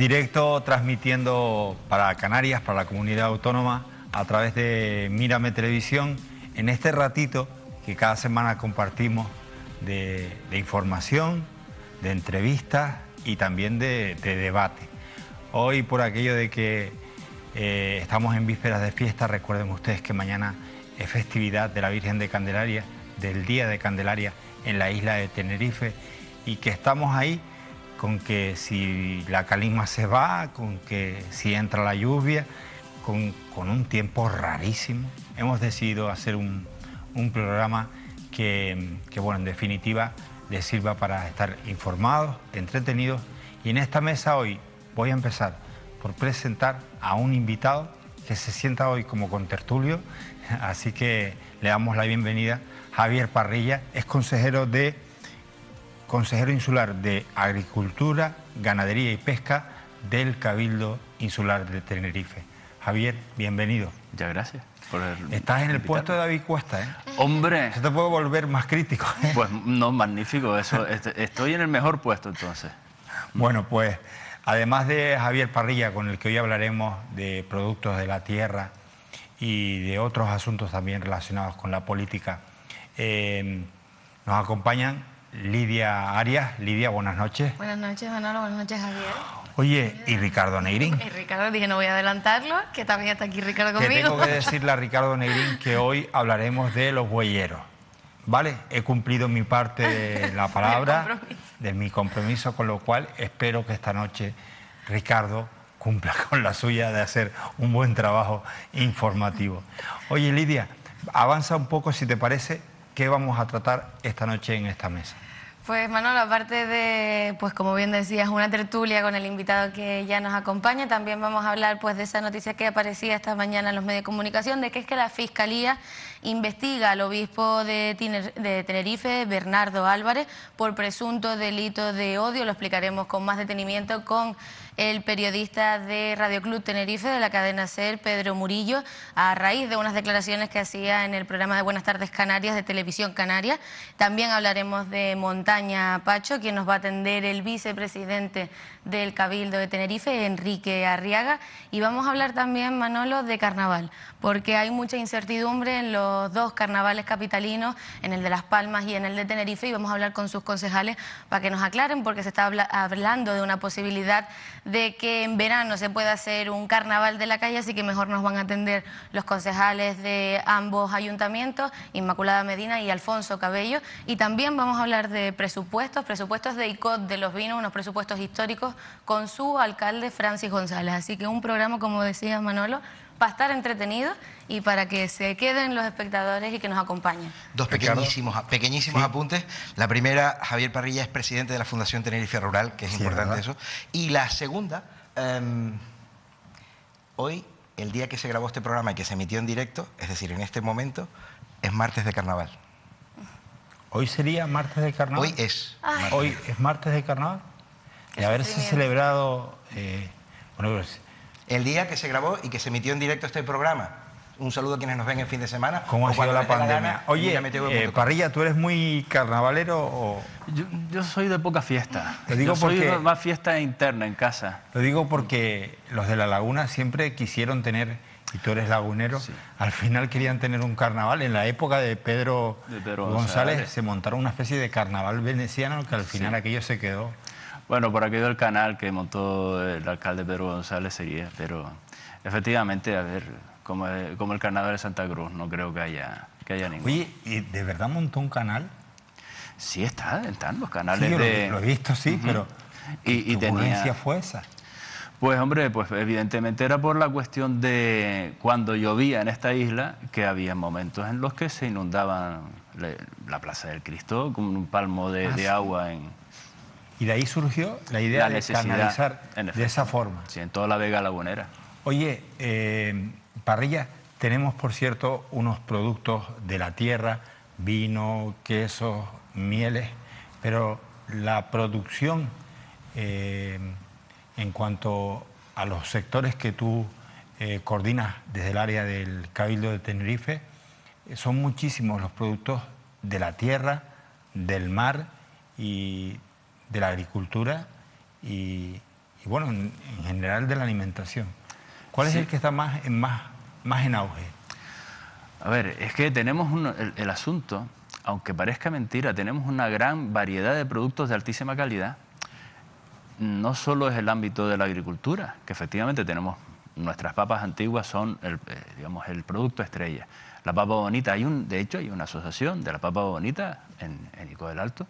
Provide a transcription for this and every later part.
directo transmitiendo para Canarias, para la comunidad autónoma, a través de Mírame Televisión, en este ratito que cada semana compartimos de información, de entrevistas y también de debate. Hoy, por aquello de que estamos en vísperas de fiesta, recuerden ustedes que mañana es festividad de la Virgen de Candelaria, del Día de Candelaria en la isla de Tenerife, y que estamos ahí con que si la calima se va, con que si entra la lluvia, con un tiempo rarísimo. Hemos decidido hacer un programa que, bueno, en definitiva les sirva para estar informados, entretenidos. Y en esta mesa hoy voy a empezar por presentar a un invitado que se sienta hoy como contertulio, así que le damos la bienvenida. Javier Parrilla es consejero insular de Agricultura, Ganadería y Pesca del Cabildo Insular de Tenerife. Javier, bienvenido. Muchas gracias. Estás en el puesto de David Cuesta, ¿eh? ¡Hombre! Eso te puede volver más crítico, ¿eh? Pues no, magnífico. Estoy en el mejor puesto, entonces. Bueno, pues además de Javier Parrilla, con el que hoy hablaremos de productos de la tierra y de otros asuntos también relacionados con la política, nos acompañan Lidia Arias. Lidia, buenas noches. Buenas noches, Manolo. Buenas noches, Javier. Oye, ¿y Ricardo Negrín? Y Ricardo, dije, no voy a adelantarlo, que también está aquí Ricardo conmigo. Que tengo que decirle a Ricardo Negrín que hoy hablaremos de los huelleros. ¿Vale? He cumplido mi parte de la palabra, de mi compromiso, con lo cual espero que esta noche Ricardo cumpla con la suya de hacer un buen trabajo informativo. Oye, Lidia, avanza un poco, si te parece, ¿qué vamos a tratar esta noche en esta mesa? Pues Manolo, aparte de, pues como bien decías, una tertulia con el invitado que ya nos acompaña, también vamos a hablar pues de esa noticia que aparecía esta mañana en los medios de comunicación, de que es que la Fiscalía investiga al obispo de Tenerife, Bernardo Álvarez, por presunto delito de odio. Lo explicaremos con más detenimiento con el periodista de Radio Club Tenerife, de la cadena SER, Pedro Murillo, a raíz de unas declaraciones que hacía en el programa de Buenas Tardes Canarias de Televisión Canaria. También hablaremos de Montaña Pacho, quien nos va a atender el vicepresidente del Cabildo de Tenerife, Enrique Arriaga, y vamos a hablar también, Manolo, de carnaval, porque hay mucha incertidumbre en los dos carnavales capitalinos, en el de Las Palmas y en el de Tenerife, y vamos a hablar con sus concejales para que nos aclaren, porque se está hablando de una posibilidad de que en verano se pueda hacer un carnaval de la calle, así que mejor nos van a atender los concejales de ambos ayuntamientos, Inmaculada Medina y Alfonso Cabello, y también vamos a hablar de presupuestos de ICOT de los vinos, unos presupuestos históricos con su alcalde Francis González, así que un programa, como decía Manolo, para estar entretenido y para que se queden los espectadores y que nos acompañen. Dos pequeñísimos apuntes. La primera, Javier Parrilla es presidente de la Fundación Tenerife Rural, que es importante, ¿verdad? Eso. Y la segunda, hoy, el día que se grabó este programa y que se emitió en directo, es decir, en este momento, es martes de carnaval. ¿Hoy sería martes de carnaval? Hoy es. ¿Hoy es martes de carnaval? Y haberse celebrado... bueno, el día que se grabó y que se emitió en directo este programa. Un saludo a quienes nos ven el fin de semana. ¿Cómo ha sido la pandemia? Oye, Parrilla, ¿tú eres muy carnavalero o...? Yo soy de poca fiesta. Lo digo porque soy más fiesta interna en casa. Lo digo porque los de La Laguna siempre quisieron tener, y tú eres lagunero, sí, al final querían tener un carnaval. En la época de Pedro González se montaron una especie de carnaval veneciano que al final aquello se quedó. Bueno, por aquello del canal que montó el alcalde Pedro González sería, pero efectivamente, a ver, como el carnaval de Santa Cruz, no creo que haya ninguno. Oye, ¿y de verdad montó un canal? Sí, están los canales sí, de... lo he visto, sí, pero ¿qué ocurrencia fue esa? Pues hombre, pues evidentemente era por la cuestión de cuando llovía en esta isla, que había momentos en los que se inundaban la Plaza del Cristo con un palmo de agua en... Y de ahí surgió la idea de canalizar de esa forma. Sí, en toda la Vega Lagunera. Oye, Parrilla, tenemos por cierto unos productos de la tierra, vino, quesos, mieles, pero la producción en cuanto a los sectores que tú coordinas desde el área del Cabildo de Tenerife, son muchísimos los productos de la tierra, del mar y de la agricultura y y bueno, en general de la alimentación. ¿Cuál es el que está más en auge? A ver, es que tenemos el asunto, aunque parezca mentira, tenemos una gran variedad de productos de altísima calidad. No solo es el ámbito de la agricultura, que efectivamente tenemos nuestras papas antiguas, son digamos, el producto estrella. La papa bonita, de hecho hay una asociación de la papa bonita en Ico del Alto,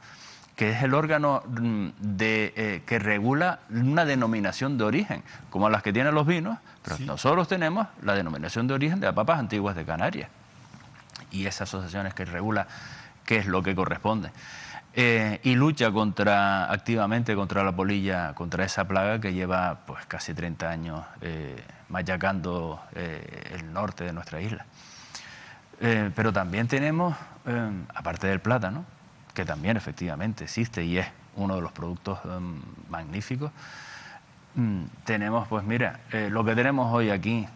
que es el órgano que regula una denominación de origen, como las que tienen los vinos, pero sí, nosotros tenemos la denominación de origen de las papas antiguas de Canarias. Y esa asociación es que regula qué es lo que corresponde. Y lucha activamente contra la polilla, contra esa plaga que lleva pues casi 30 años machacando el norte de nuestra isla. Pero también tenemos, aparte del plátano, que también efectivamente existe y es uno de los productos magníficos, tenemos, pues mira, lo que tenemos hoy aquí,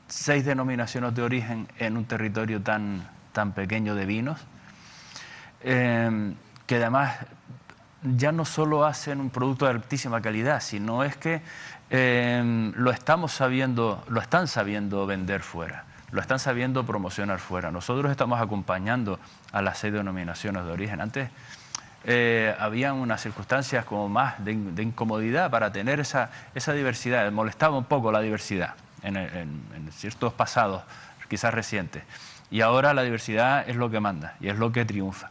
6 denominaciones de origen en un territorio tan pequeño de vinos, que además ya no solo hacen un producto de altísima calidad, sino es que lo están sabiendo vender fuera, lo están sabiendo promocionar fuera. Nosotros estamos acompañando a las 6 denominaciones de origen. Antes había unas circunstancias como más de incomodidad para tener esa diversidad, molestaba un poco la diversidad en ciertos pasados, quizás recientes. Y ahora la diversidad es lo que manda y es lo que triunfa.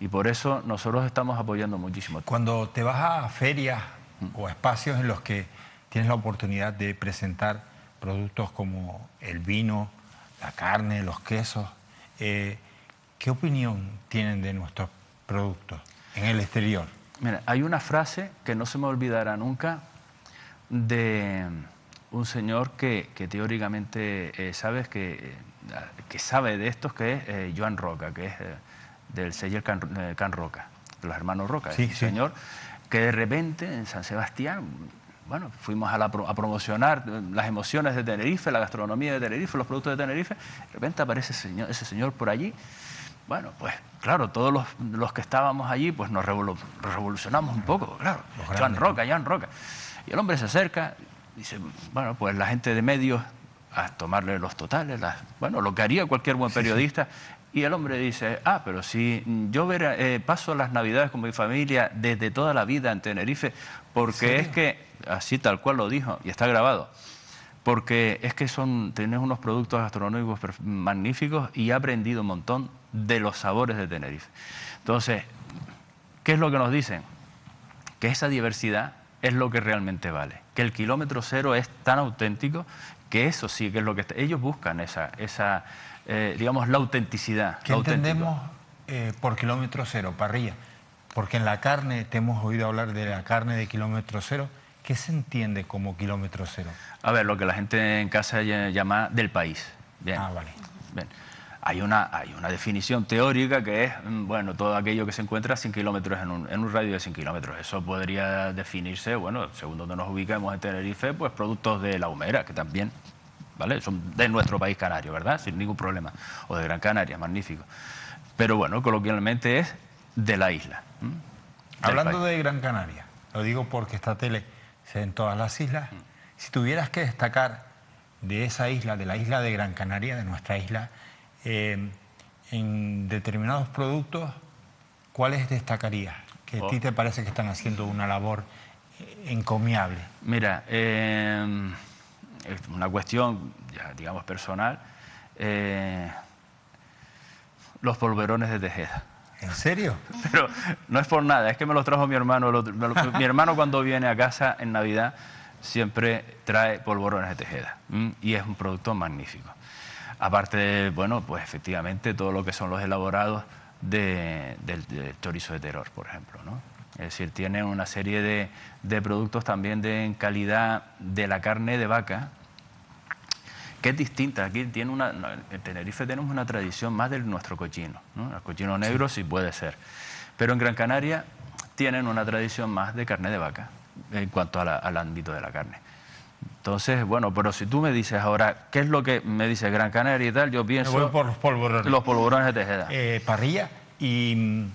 Y por eso nosotros estamos apoyando muchísimo. Cuando te vas a ferias o espacios en los que tienes la oportunidad de presentar productos como el vino, la carne, los quesos, ¿qué opinión tienen de nuestros productos en el exterior? Mira, hay una frase que no se me olvidará nunca de un señor que teóricamente sabes que sabe de estos, que es Joan Roca, que es del seller Can Roca, de los hermanos Roca. Sí, es un señor que de repente en San Sebastián, bueno, fuimos a promocionar las emociones de Tenerife, la gastronomía de Tenerife, los productos de Tenerife. De repente aparece ese señor por allí. Bueno, pues claro, todos los que estábamos allí pues nos revolucionamos un poco, claro. Joan Roca. Y el hombre se acerca, dice, bueno, pues la gente de medios a tomarle los totales, bueno, lo que haría cualquier buen periodista. Sí. Y el hombre dice, pero si yo paso las Navidades con mi familia desde toda la vida en Tenerife, porque es que, así tal cual lo dijo, y está grabado, porque es que tenés unos productos gastronómicos magníficos y he aprendido un montón de los sabores de Tenerife. Entonces, ¿qué es lo que nos dicen? Que esa diversidad es lo que realmente vale, que el kilómetro cero es tan auténtico que eso sí que es lo que ellos buscan, digamos, la autenticidad. ¿Qué entendemos por kilómetro cero, parrilla? Porque en la carne, te hemos oído hablar de la carne de kilómetro cero. ¿Qué se entiende como kilómetro cero? A ver, lo que la gente en casa llama del país. Bien. Vale. Bien. Hay una definición teórica que es, bueno, todo aquello que se encuentra a 100 kilómetros en un radio de 100 kilómetros. Eso podría definirse, bueno, según donde nos ubiquemos en Tenerife, pues productos de La Humera, que también, ¿vale? Son de nuestro país canario, ¿verdad? Sin ningún problema. O de Gran Canaria, magnífico. Pero bueno, coloquialmente es de la isla. Hablando de Gran Canaria, lo digo porque esta tele se ve en todas las islas. Si tuvieras que destacar de esa isla, de la isla de Gran Canaria, de nuestra isla, en determinados productos, ¿cuáles destacarías? Que a ti te parece que están haciendo una labor encomiable. Mira, es una cuestión, ya, digamos, personal. Los polverones de Tejeda. ¿En serio? Pero no es por nada, es que me los trajo mi hermano. Mi hermano cuando viene a casa en Navidad siempre trae polvorones de Tejeda. Y es un producto magnífico. Aparte de, bueno, pues efectivamente todo lo que son los elaborados del chorizo de Teror, por ejemplo, ¿no? Es decir, tiene una serie de productos también en calidad de la carne de vaca, que es distinta. Aquí en Tenerife tenemos una tradición más de nuestro cochino, ¿no? El cochino negro sí puede ser. Pero en Gran Canaria tienen una tradición más de carne de vaca en cuanto al ámbito de la carne. Entonces, bueno, pero si tú me dices ahora, ¿qué es lo que me dice Gran Canaria y tal? Yo pienso... Me voy por los polvorones. Los polvorones de Tejeda. Parrilla, y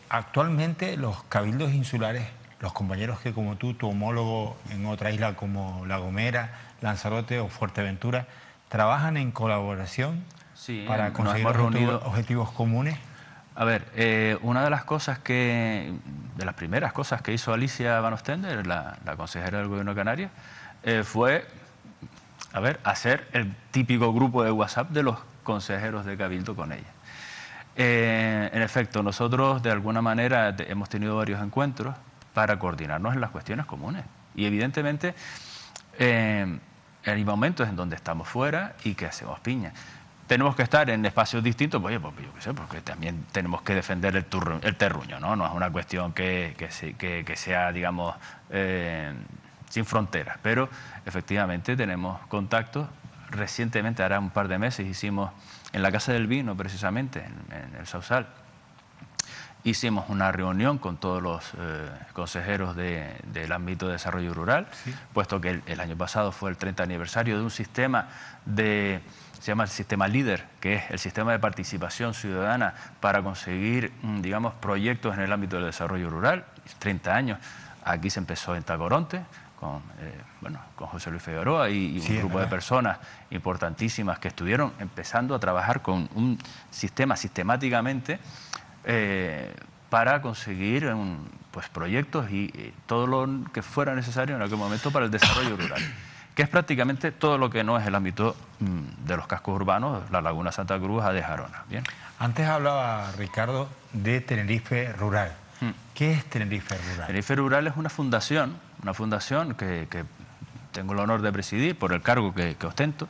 actualmente los cabildos insulares los compañeros que como tú, tu homólogo en otra isla como La Gomera, Lanzarote o Fuerteventura, trabajan en colaboración para conseguir objetivos comunes? A ver, una de las primeras cosas que hizo Alicia Van Ostender, la consejera del Gobierno de Canarias, fue hacer el típico grupo de WhatsApp de los consejeros de Cabildo con ella. En efecto, nosotros de alguna manera hemos tenido varios encuentros para coordinarnos en las cuestiones comunes. Y evidentemente hay momentos en donde estamos fuera y que hacemos piña. Tenemos que estar en espacios distintos, pues yo qué sé, porque también tenemos que defender el terruño, ¿no? No es una cuestión que sea, digamos, sin fronteras, pero efectivamente tenemos contactos. Recientemente, ahora un par de meses, hicimos en la Casa del Vino, precisamente, en el Sausal, hicimos una reunión con todos los consejeros del ámbito de desarrollo rural, sí, puesto que el año pasado fue el 30 aniversario de un sistema se llama el sistema LEADER, que es el sistema de participación ciudadana para conseguir, digamos, proyectos en el ámbito del desarrollo rural. 30 años, aquí se empezó en Tacoronte, con José Luis Figueroa y un grupo de personas importantísimas que estuvieron empezando a trabajar con un sistema sistemáticamente para conseguir pues, proyectos y todo lo que fuera necesario en aquel momento para el desarrollo rural, que es prácticamente todo lo que no es el ámbito de los cascos urbanos, la Laguna Santa Cruz de Jarona. ¿Bien? Antes hablaba, Ricardo, de Tenerife Rural. ¿Qué es Tenerife Rural? Tenerife Rural es una fundación que tengo el honor de presidir por el cargo que ostento,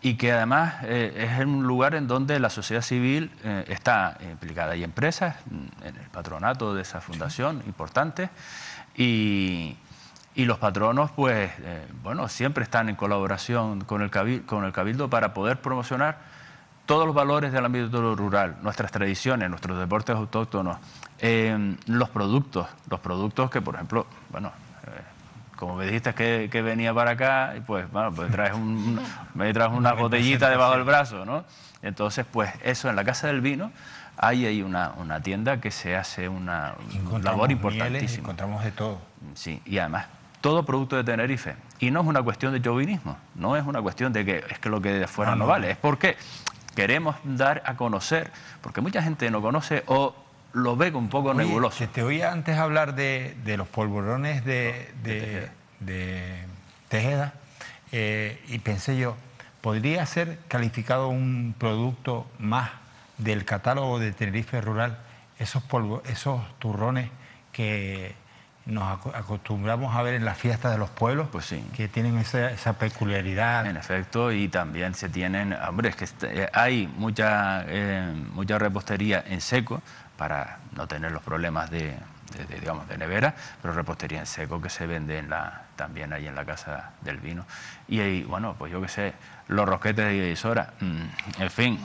y que además es un lugar en donde la sociedad civil está implicada. Hay empresas en el patronato de esa fundación, importantes, y los patronos, pues, siempre están en colaboración con el Cabildo para poder promocionar todos los valores del ámbito rural, nuestras tradiciones, nuestros deportes autóctonos, los productos que, por ejemplo, como me dijiste que venía para acá, pues me traes una botellita debajo del brazo, ¿no? Entonces, pues eso, en la Casa del Vino hay una tienda que se hace una labor importantísima. Encontramos de todo. Sí, y además, todo producto de Tenerife. Y no es una cuestión de chauvinismo, no es una cuestión de que es que lo que de afuera no vale, es porque queremos dar a conocer, porque mucha gente no conoce o lo ve un poco nebuloso. Que te oía antes hablar de los polvorones de Tejeda, y pensé yo, ¿podría ser calificado un producto más del catálogo de Tenerife Rural, esos turrones que nos acostumbramos a ver en las fiestas de los pueblos? Pues sí, que tienen esa peculiaridad. En efecto, y también se tienen, hombre, es que hay mucha repostería en seco para no tener los problemas de nevera, pero repostería en seco que se vende también ahí en la Casa del Vino. Y ahí, pues yo qué sé, los rosquetes de Isora, en fin.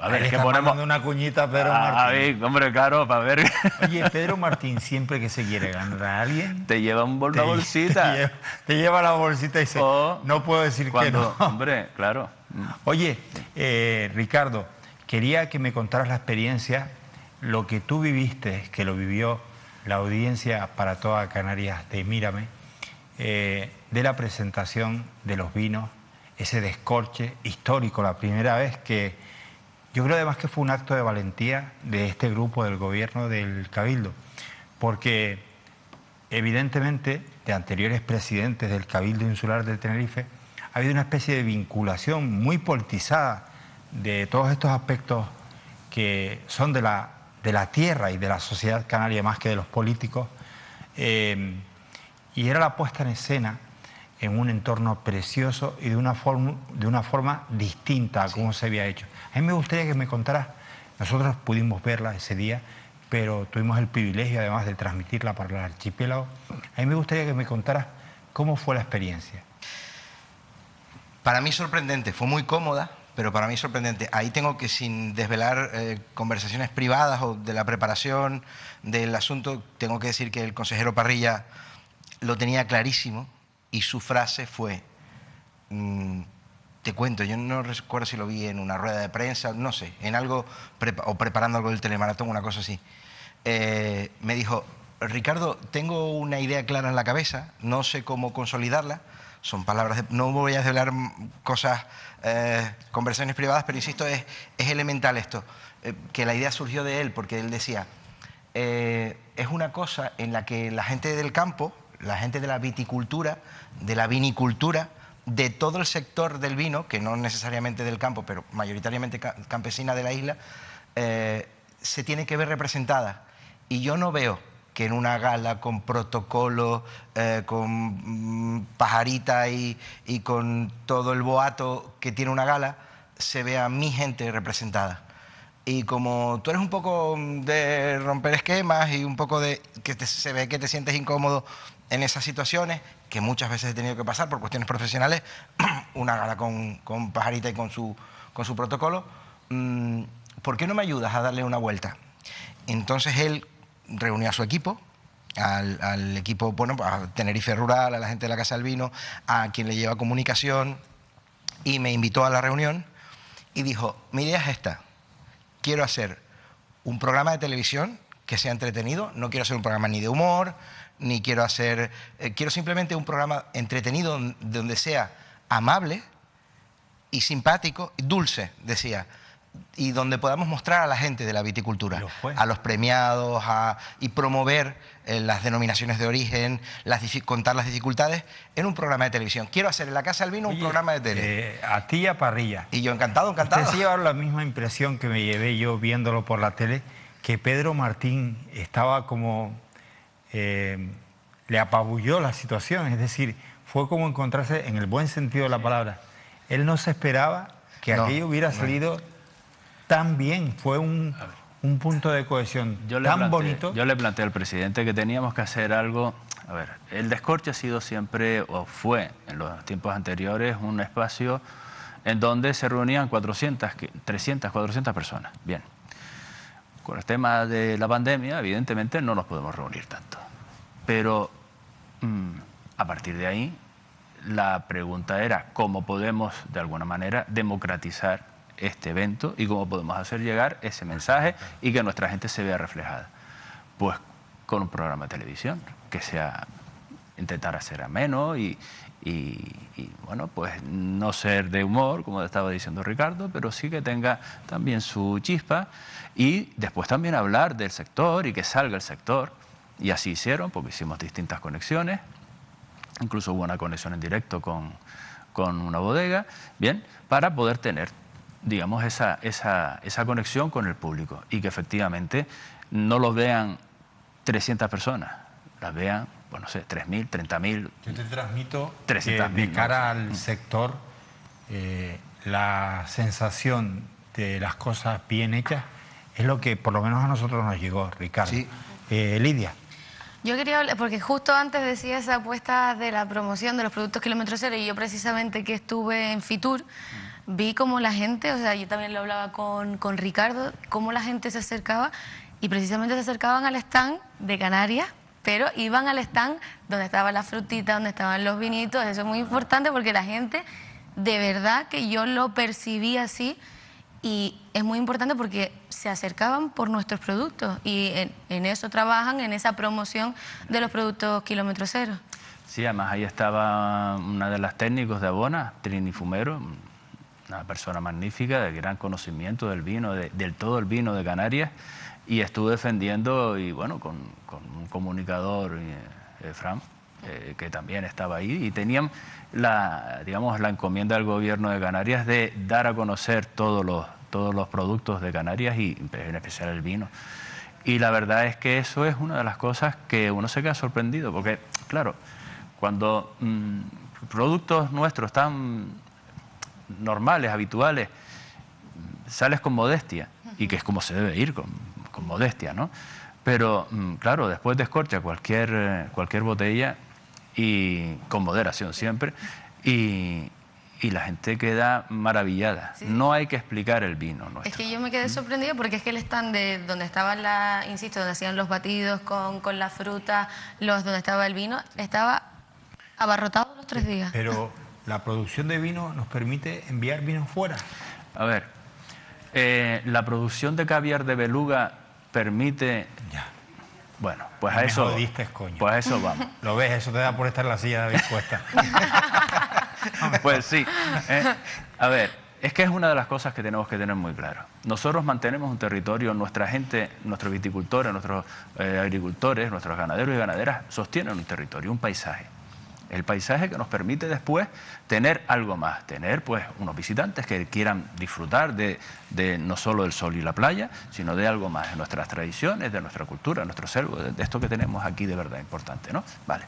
A ver, es que ponemos una cuñita a Pedro Martín. Ver, hombre, claro, para ver. Oye, Pedro Martín, siempre que se quiere ganar a alguien, te lleva una bolsita. Te lleva la bolsita y dice, no puedo decir que no. Hombre, claro. Oye, Ricardo, quería que me contaras la experiencia, lo que tú viviste, que lo vivió la audiencia para toda Canarias de Mírame, de la presentación de los vinos, ese descorche histórico, la primera vez que... Yo creo además que fue un acto de valentía de este grupo del gobierno del Cabildo, porque evidentemente de anteriores presidentes del Cabildo Insular del Tenerife ha habido una especie de vinculación muy politizada de todos estos aspectos que son de la tierra y de la sociedad canaria más que de los políticos, y era la puesta en escena en un entorno precioso y de una forma distinta a cómo se había hecho. A mí me gustaría que me contaras, nosotros pudimos verla ese día, pero tuvimos el privilegio además de transmitirla para el archipiélago. A mí me gustaría que me contaras cómo fue la experiencia. Para mí sorprendente, fue muy cómoda, pero para mí sorprendente. Ahí tengo que, sin desvelar conversaciones privadas o de la preparación del asunto, tengo que decir que el consejero Parrilla lo tenía clarísimo y su frase fue, te cuento, yo no recuerdo si lo vi en una rueda de prensa, no sé, en algo, o preparando algo del telemaratón, una cosa así. me dijo: Ricardo, tengo una idea clara en la cabeza, no sé cómo consolidarla. Son palabras, no voy a hablar cosas, conversaciones privadas, pero insisto, es elemental esto, que la idea surgió de él, porque él decía, es una cosa en la que la gente del campo, la gente de la viticultura, de la vinicultura, de todo el sector del vino, que no necesariamente del campo, pero mayoritariamente campesina de la isla, se tiene que ver representada. Y yo no veo que en una gala con protocolo, con pajarita y con todo el boato que tiene una gala, se vea mi gente representada. Y como tú eres un poco de romper esquemas y un poco de que se ve que te sientes incómodo en esas situaciones, que muchas veces he tenido que pasar por cuestiones profesionales, una gala con pajarita y con su protocolo, ¿por qué no me ayudas a darle una vuelta? Entonces él reunió a su equipo, al equipo, bueno, a Tenerife Rural, a la gente de la Casa del Vino, a quien le lleva comunicación, y me invitó a la reunión y dijo: mi idea es esta, quiero hacer un programa de televisión que sea entretenido, no quiero hacer un programa ni de humor, ni quiero hacer, quiero simplemente un programa entretenido donde sea amable y simpático, dulce, decía, y donde podamos mostrar a la gente de la viticultura, a los premiados, y promover las denominaciones de origen, contar las dificultades en un programa de televisión. Quiero hacer en la Casa del Vino un programa de tele. A ti y a Parrilla. Y yo encantado, encantado. Ustedes llevaron la misma impresión que me llevé yo viéndolo por la tele, que Pedro Martín estaba como... le apabulló la situación, es decir, fue como encontrarse, en el buen sentido de la palabra, él no se esperaba que aquello hubiera salido tan bien, fue un punto de cohesión tan bonito. Yo le planteé al presidente que teníamos que hacer algo. A ver, el Descorche ha sido siempre, o fue en los tiempos anteriores, un espacio en donde se reunían 300, 400 personas. Bien, con el tema de la pandemia, evidentemente no nos podemos reunir tanto. Pero a partir de ahí, la pregunta era cómo podemos, de alguna manera, democratizar este evento y cómo podemos hacer llegar ese mensaje y que nuestra gente se vea reflejada. Pues con un programa de televisión que sea, intentar hacer ameno y bueno, pues no ser de humor, como estaba diciendo Ricardo, pero sí que tenga también su chispa, y después también hablar del sector y que salga el sector. Y así hicieron, porque hicimos distintas conexiones, incluso hubo una conexión en directo con una bodega, bien, para poder tener, digamos, esa conexión con el público y que efectivamente no los vean 300 personas, las vean, bueno, no sé, 3.000, 30.000. Yo te transmito 300.000, de cara al sector, la sensación de las cosas bien hechas es lo que por lo menos a nosotros nos llegó, Ricardo. Sí. Lidia. Yo quería hablar, porque justo antes decía esa apuesta de la promoción de los productos kilómetro cero, y yo precisamente que estuve en Fitur, vi cómo la gente, o sea, yo también lo hablaba con Ricardo, cómo la gente se acercaba, y precisamente se acercaban al stand de Canarias, pero iban al stand donde estaba la frutita, donde estaban los vinitos. Eso es muy importante porque la gente, de verdad que yo lo percibí así, y es muy importante porque se acercaban por nuestros productos y en eso trabajan, en esa promoción de los productos kilómetro cero. Sí, además ahí estaba una de las técnicos de Abona, Trini Fumero, una persona magnífica, de gran conocimiento del vino, del todo el vino de Canarias, y estuve defendiendo, y bueno, con un comunicador, Fran, que también estaba ahí, y tenían digamos, la encomienda del gobierno de Canarias de dar a conocer todos los productos de Canarias, y en especial el vino. Y la verdad es que eso es una de las cosas que uno se queda sorprendido, porque, claro, cuando productos nuestros tan normales, habituales, sales con modestia, y que es como se debe ir, con modestia, ¿no? Pero, claro, después descorcha cualquier botella, y con moderación siempre, y la gente queda maravillada. Sí. No hay que explicar el vino nuestro. Es que yo me quedé sorprendida porque es que el stand de donde estaban insisto, donde hacían los batidos con la fruta, donde estaba el vino, estaba abarrotado los 3 días. Pero la producción de vino nos permite enviar vino fuera. A ver, la producción de caviar de beluga permite Bueno, pues Me a eso, jodiste, coño. pues a eso vamos. ¿Lo ves? Eso te da por estar en la silla de David puesta. Pues sí. A ver, es que es una de las cosas que tenemos que tener muy claro. Nosotros mantenemos un territorio, nuestra gente, nuestros viticultores, nuestros agricultores, nuestros ganaderos y ganaderas sostienen un territorio, un paisaje. El paisaje que nos permite después tener algo más, tener pues unos visitantes que quieran disfrutar de no solo del sol y la playa, sino de algo más, de nuestras tradiciones, de nuestra cultura, de nuestro selvo, de esto que tenemos aquí de verdad importante, ¿no? Vale.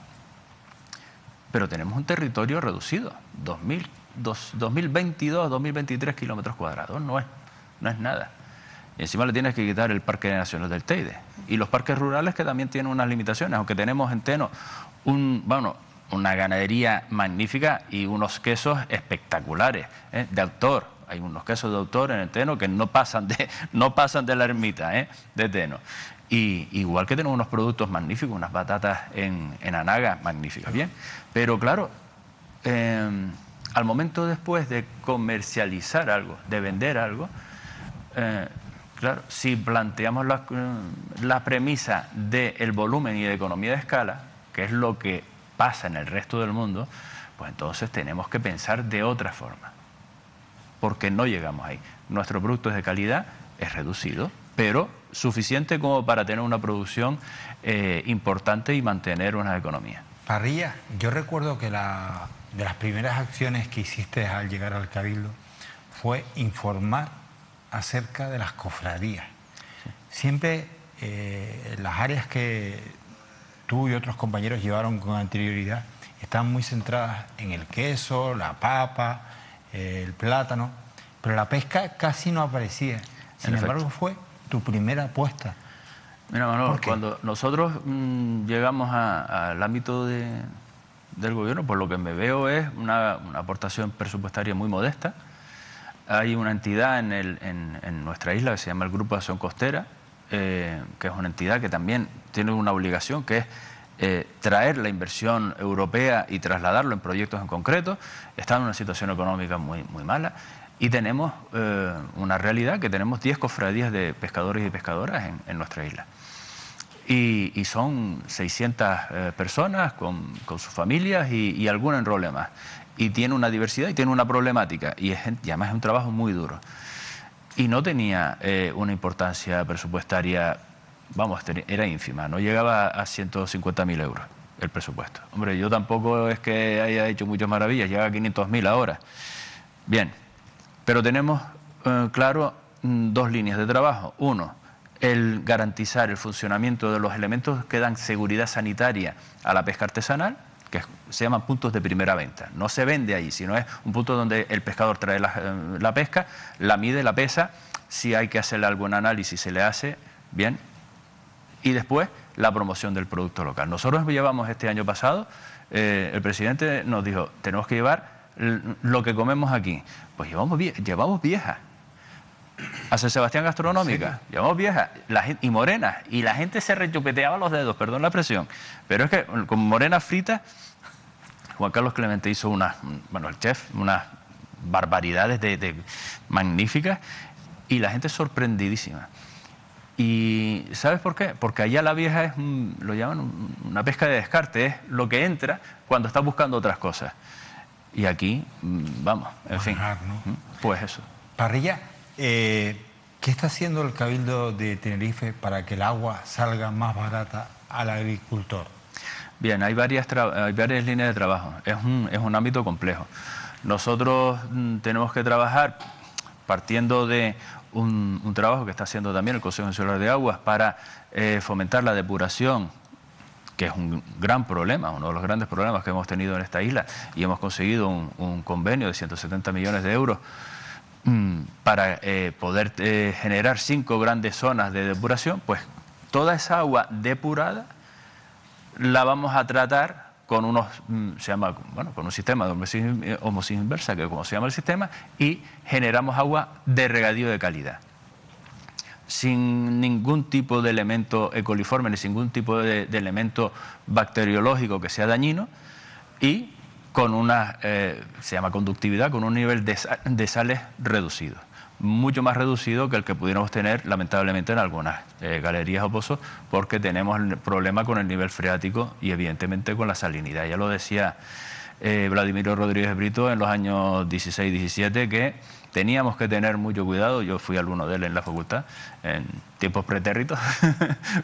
Pero tenemos un territorio reducido, 2022, 2023 kilómetros cuadrados, no es nada. Y encima le tienes que quitar el Parque Nacional del Teide. Y los parques rurales que también tienen unas limitaciones, aunque tenemos en Teno una ganadería magnífica y unos quesos espectaculares, de autor. Hay unos quesos de autor en el Teno que no pasan de la ermita, de Teno. Y igual que tenemos unos productos magníficos, unas batatas en Anaga magníficas, bien. Pero claro, al momento después de comercializar algo, de vender algo, claro, si planteamos la premisa del volumen y de economía de escala, que es lo que pasa en el resto del mundo, pues entonces tenemos que pensar de otra forma, porque no llegamos ahí. Nuestro producto es de calidad, es reducido, pero suficiente como para tener una producción importante y mantener una economía. Parrilla, yo recuerdo que de las primeras acciones que hiciste al llegar al Cabildo fue informar acerca de las cofradías. Siempre las áreas que tú y otros compañeros llevaron con anterioridad estaban muy centradas en el queso, la papa, el plátano, pero la pesca casi no aparecía. Sin embargo, fue tu primera apuesta. Mira, Manolo, cuando nosotros llegamos al ámbito del gobierno, por lo que me veo es una aportación presupuestaria muy modesta. Hay una entidad en nuestra isla que se llama el Grupo de Acción Costera, que es una entidad que también tiene una obligación, que es traer la inversión europea y trasladarlo en proyectos en concreto. Está en una situación económica muy, muy mala y tenemos una realidad que tenemos 10 cofradías de pescadores y pescadoras en nuestra isla. Y son 600 personas con sus familias y alguna en problemas. Y tiene una diversidad y tiene una problemática y además es un trabajo muy duro. Y no tenía una importancia presupuestaria, vamos, era ínfima, no llegaba a 150.000 euros el presupuesto. Hombre, yo tampoco es que haya hecho muchas maravillas, llega a 500.000 ahora. Bien, pero tenemos, claro, dos líneas de trabajo. Uno, el garantizar el funcionamiento de los elementos que dan seguridad sanitaria a la pesca artesanal, que se llaman puntos de primera venta. No se vende ahí, sino es un punto donde el pescador trae la pesca, la mide, la pesa, si hay que hacerle algún análisis se le hace, bien, y después la promoción del producto local. Nosotros llevamos este año pasado, el presidente nos dijo, tenemos que llevar lo que comemos aquí. Pues llevamos viejas. A San Sebastián Gastronómica, sí. Llevamos viejas y morenas, y la gente se rechupeteaba los dedos, perdón la expresión, pero es que con morenas fritas, Juan Carlos Clemente hizo el chef, unas barbaridades magníficas, y la gente sorprendidísima. Y ¿sabes por qué? Porque allá la vieja es, lo llaman una pesca de descarte, es lo que entra cuando estás buscando otras cosas. Y aquí, vamos, en fin, ¿no? Pues eso. Parrilla, ¿qué está haciendo el Cabildo de Tenerife para que el agua salga más barata al agricultor? Bien, hay varias líneas de trabajo. Es un ámbito complejo. Nosotros tenemos que trabajar partiendo de un trabajo que está haciendo también el Consejo Insular de Aguas para fomentar la depuración, que es un gran problema, uno de los grandes problemas que hemos tenido en esta isla, y hemos conseguido un convenio de 170 millones de euros para poder generar 5 grandes zonas de depuración. Pues toda esa agua depurada la vamos a tratar con con un sistema de osmosis inversa, que es como se llama el sistema, y generamos agua de regadío de calidad, sin ningún tipo de elemento ecoliforme, ni ningún tipo de elemento bacteriológico que sea dañino, y con se llama conductividad, con un nivel de sales reducido. mucho más reducido que el que pudiéramos tener lamentablemente en algunas galerías o pozos, porque tenemos el problema con el nivel freático y evidentemente con la salinidad. Ya lo decía Vladimiro Rodríguez Brito en los años 16-17, que teníamos que tener mucho cuidado. Yo fui alumno de él en la facultad, en tiempos pretéritos,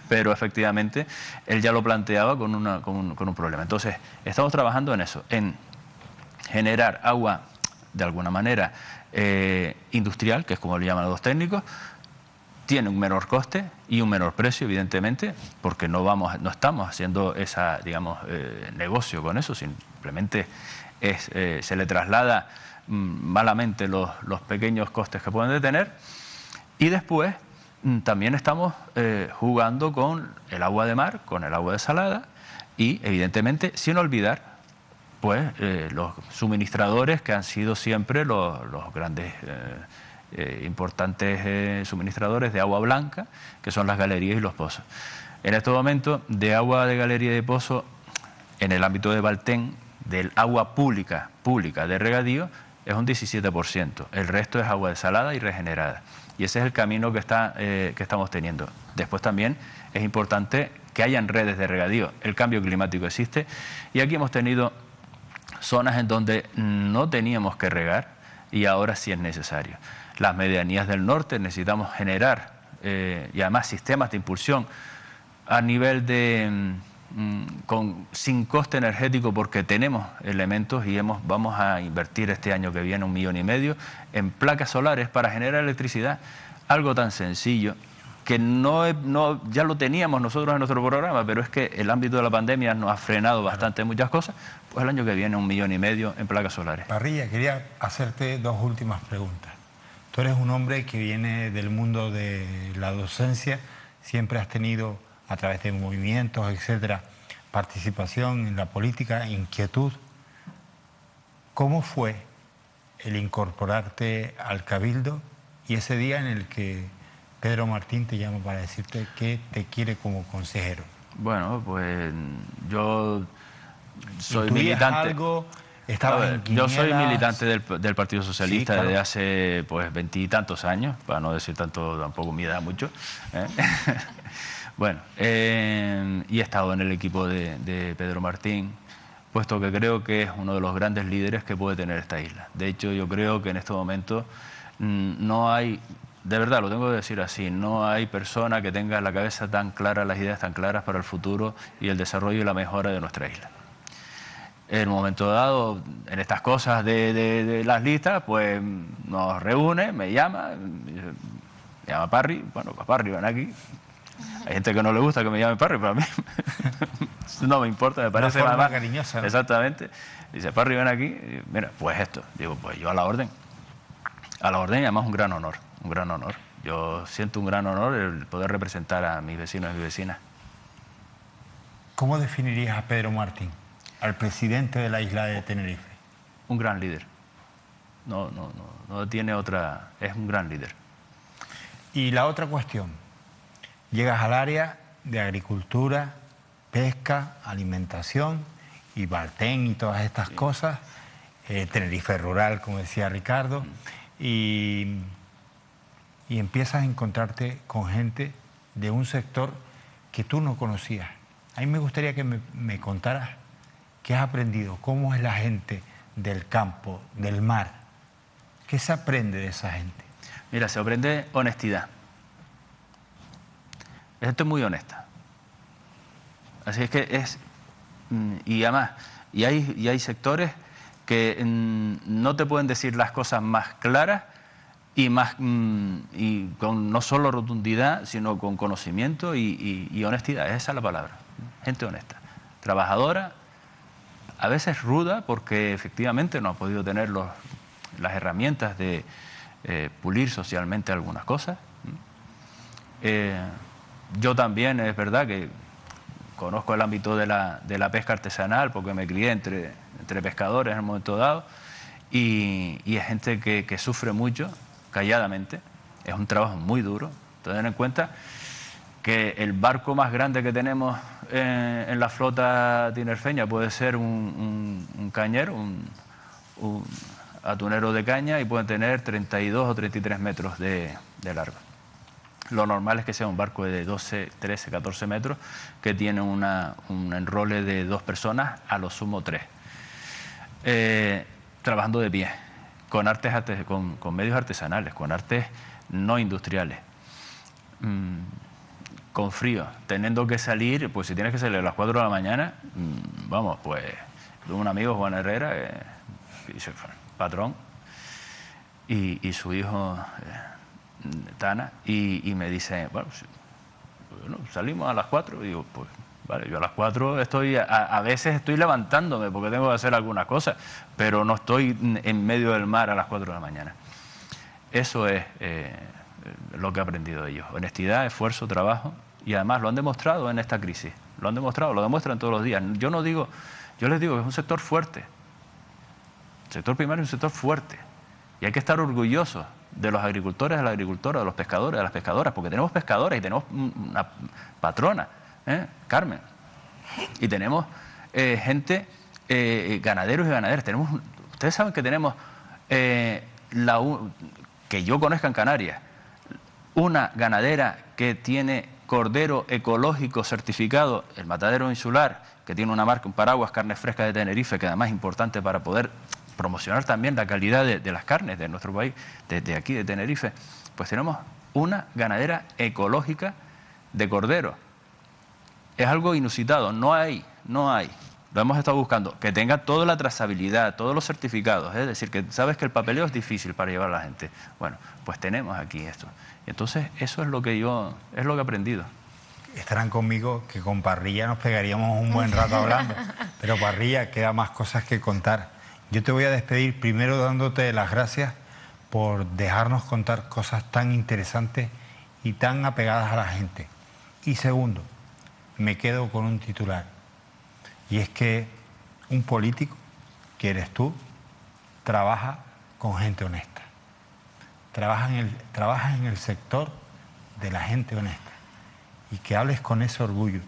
pero efectivamente él ya lo planteaba con un problema. Entonces, estamos trabajando en eso, en generar agua de alguna manera industrial, que es como le llaman los técnicos. Tiene un menor coste y un menor precio, evidentemente, porque no estamos haciendo esa, digamos, negocio con eso, simplemente se le traslada malamente los pequeños costes que pueden tener. Y después también estamos jugando con el agua de mar, con el agua desalada y, evidentemente, sin olvidar pues los suministradores que han sido siempre los grandes importantes suministradores de agua blanca, que son las galerías y los pozos. En este momento, de agua de galería y de pozo, en el ámbito de Valtén, del agua pública de regadío, es un 17%. El resto es agua desalada y regenerada. Y ese es el camino que estamos teniendo. Después también es importante que hayan redes de regadío. El cambio climático existe y aquí hemos tenido zonas en donde no teníamos que regar y ahora sí es necesario. Las medianías del norte necesitamos generar y además sistemas de impulsión a nivel de sin coste energético, porque tenemos elementos y vamos a invertir este año que viene 1,5 millones en placas solares para generar electricidad. Algo tan sencillo que ya lo teníamos nosotros en nuestro programa, pero es que el ámbito de la pandemia nos ha frenado bastante muchas cosas. Pues el año que viene 1,5 millones en placas solares. Parrilla, quería hacerte 2 últimas preguntas. Tú eres un hombre que viene del mundo de la docencia, siempre has tenido, a través de movimientos, etcétera, participación en la política, inquietud. ¿Cómo fue el incorporarte al Cabildo y ese día en el que Pedro Martín te llama para decirte que te quiere como consejero? Bueno, pues yo soy militante. Yo soy militante del Partido Socialista, sí, claro, desde hace pues 20 y tantos años, para no decir tanto, tampoco mi edad mucho. Bueno, y he estado en el equipo de Pedro Martín, puesto que creo que es uno de los grandes líderes que puede tener esta isla. De hecho, yo creo que en este momento no hay, de verdad lo tengo que decir así, no hay persona que tenga la cabeza tan clara, las ideas tan claras para el futuro y el desarrollo y la mejora de nuestra isla. En un momento dado, en estas cosas de las listas, pues nos reúne, me llama Parry, bueno, pues Parry, ven aquí. Hay gente que no le gusta que me llame Parry, pero a mí no me importa, me parece más cariñosa, ¿no? Exactamente. Dice, Parry, ven aquí. Y mira, pues esto. Digo, pues yo a la orden. A la orden, y además un gran honor, un gran honor. Yo siento un gran honor el poder representar a mis vecinos y mis vecinas. ¿Cómo definirías a Pedro Martín, al presidente de la isla de Tenerife? Un gran líder. No tiene otra, es un gran líder. Y la otra cuestión, llegas al área de agricultura, pesca, alimentación y Valtén y todas estas cosas, Tenerife rural, como decía Ricardo, y empiezas a encontrarte con gente de un sector que tú no conocías. A mí me gustaría que me contaras qué has aprendido, cómo es la gente del campo, del mar, qué se aprende de esa gente. Mira, se aprende honestidad. Es gente muy honesta. Así es que y además, y hay sectores que no te pueden decir las cosas más claras y con no solo rotundidad, sino con conocimiento y honestidad. Esa es la palabra. Gente honesta, trabajadora, a veces ruda, porque efectivamente no ha podido tener las herramientas de pulir socialmente algunas cosas. Yo también, es verdad que conozco el ámbito de la pesca artesanal, porque me crié entre pescadores en un momento dado, y es gente que sufre mucho, calladamente. Es un trabajo muy duro. Tener en cuenta que el barco más grande que tenemos en la flota tinerfeña puede ser un cañero, atuneros de caña y pueden tener 32 o 33 metros de largo. Lo normal es que sea un barco de 12, 13, 14 metros que tiene un enrole de 2 personas, a lo sumo 3. Trabajando de pie, con medios artesanales, con artes no industriales. Con frío, teniendo que salir, pues si tienes que salir a las 4 de la mañana, vamos, pues un amigo, Juan Herrera, patrón, y su hijo Tana, y me dice, bueno, salimos a las 4, y digo, pues vale, yo a las 4 a veces estoy levantándome porque tengo que hacer algunas cosas, pero no estoy en medio del mar a las 4 de la mañana. Eso es lo que he aprendido de ellos, honestidad, esfuerzo, trabajo, y además lo han demostrado en esta crisis, lo demuestran todos los días. Yo les digo que es un sector fuerte, el sector primario es un sector fuerte, y hay que estar orgullosos de los agricultores, de las agricultoras, de los pescadores, de las pescadoras, porque tenemos pescadores y tenemos una patrona, Carmen, y tenemos gente, ganaderos y ganaderas. Ustedes saben que tenemos, que yo conozca en Canarias, una ganadera que tiene cordero ecológico certificado, el Matadero Insular, que tiene una marca, un paraguas, Carne Fresca de Tenerife, que además es importante para poder promocionar también la calidad de las carnes de nuestro país, desde aquí de Tenerife. Pues tenemos una ganadera ecológica de cordero. Es algo inusitado, no hay. Lo hemos estado buscando, que tenga toda la trazabilidad, todos los certificados, es decir, que sabes que el papeleo es difícil para llevar a la gente. Bueno, pues tenemos aquí esto. Entonces, eso es lo que he aprendido. Estarán conmigo que con Parrilla nos pegaríamos un buen rato hablando, pero Parrilla, queda más cosas que contar. Yo te voy a despedir primero dándote las gracias por dejarnos contar cosas tan interesantes y tan apegadas a la gente. Y segundo, me quedo con un titular, y es que un político, que eres tú, trabaja con gente honesta. Trabaja en el sector de la gente honesta. Y que hables con ese orgullo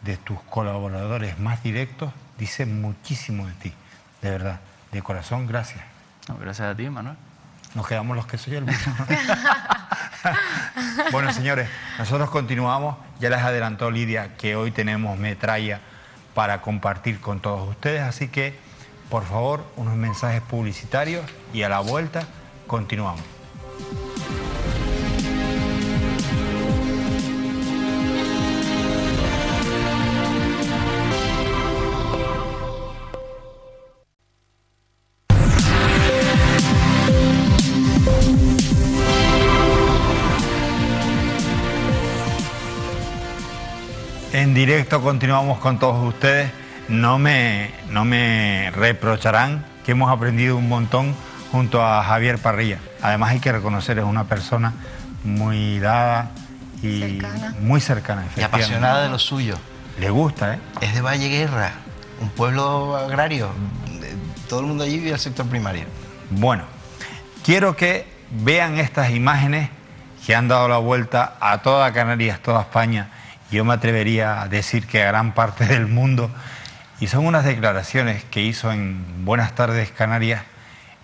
de tus colaboradores más directos, dice muchísimo de ti, de verdad, de corazón, gracias. No, gracias a ti, Manuel. Nos quedamos los quesos y el vino. Bueno, señores, nosotros continuamos. Ya les adelantó Lidia que hoy tenemos metralla para compartir con todos ustedes, así que, por favor, unos mensajes publicitarios y a la vuelta continuamos. En directo continuamos con todos ustedes. No me reprocharán que hemos aprendido un montón junto a Javier Parrilla. Además hay que reconocer, es una persona muy dada y muy cercana. Y apasionada de lo suyo. Le gusta, ¿eh? Es de Valle Guerra, un pueblo agrario. Todo el mundo allí vive el sector primario. Bueno, quiero que vean estas imágenes que han dado la vuelta a toda Canarias, toda España. Yo me atrevería a decir que a gran parte del mundo, y son unas declaraciones que hizo en Buenas Tardes Canarias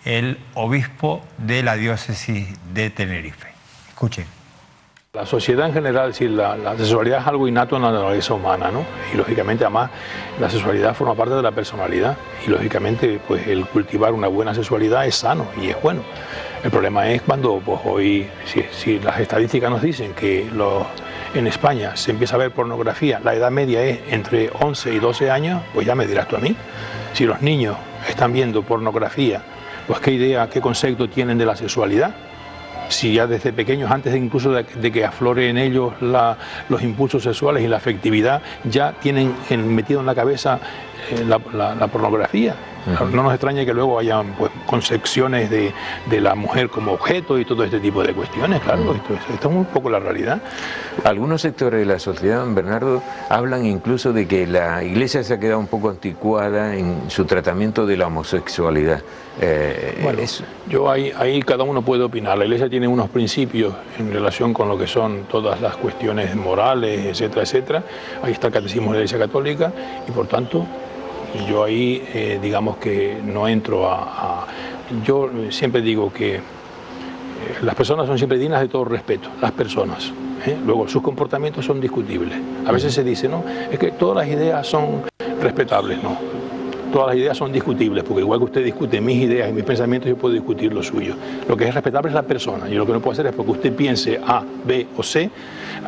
el obispo de la diócesis de Tenerife. Escuchen. La sociedad en general, sí, la sexualidad es algo innato en la naturaleza humana, ¿no? Y lógicamente además la sexualidad forma parte de la personalidad y lógicamente pues el cultivar una buena sexualidad es sano y es bueno. El problema es cuando pues hoy, si las estadísticas nos dicen que en España se empieza a ver pornografía, la edad media es entre 11 y 12 años, pues ya me dirás tú a mí. Si los niños están viendo pornografía, pues qué idea, qué concepto tienen de la sexualidad. Si ya desde pequeños, antes incluso de que aflore en ellos los impulsos sexuales y la afectividad, ya tienen metido en la cabeza la pornografía. No nos extraña que luego hayan pues, concepciones de la mujer como objeto y todo este tipo de cuestiones, claro, esto es un poco la realidad. Algunos sectores de la sociedad, Bernardo, hablan incluso de que la Iglesia se ha quedado un poco anticuada en su tratamiento de la homosexualidad. Bueno, yo ahí cada uno puede opinar. La Iglesia tiene unos principios en relación con lo que son todas las cuestiones morales, etcétera, etcétera. Ahí está el Catecismo de la Iglesia Católica y por tanto yo ahí digamos que no entro a yo siempre digo que las personas son siempre dignas de todo respeto, las personas. Luego, sus comportamientos son discutibles. A veces se dice, no, es que todas las ideas son respetables, no. Todas las ideas son discutibles, porque igual que usted discute mis ideas y mis pensamientos, yo puedo discutir los suyos. Lo que es respetable es la persona, y lo que no puedo hacer es porque usted piense A, B o C,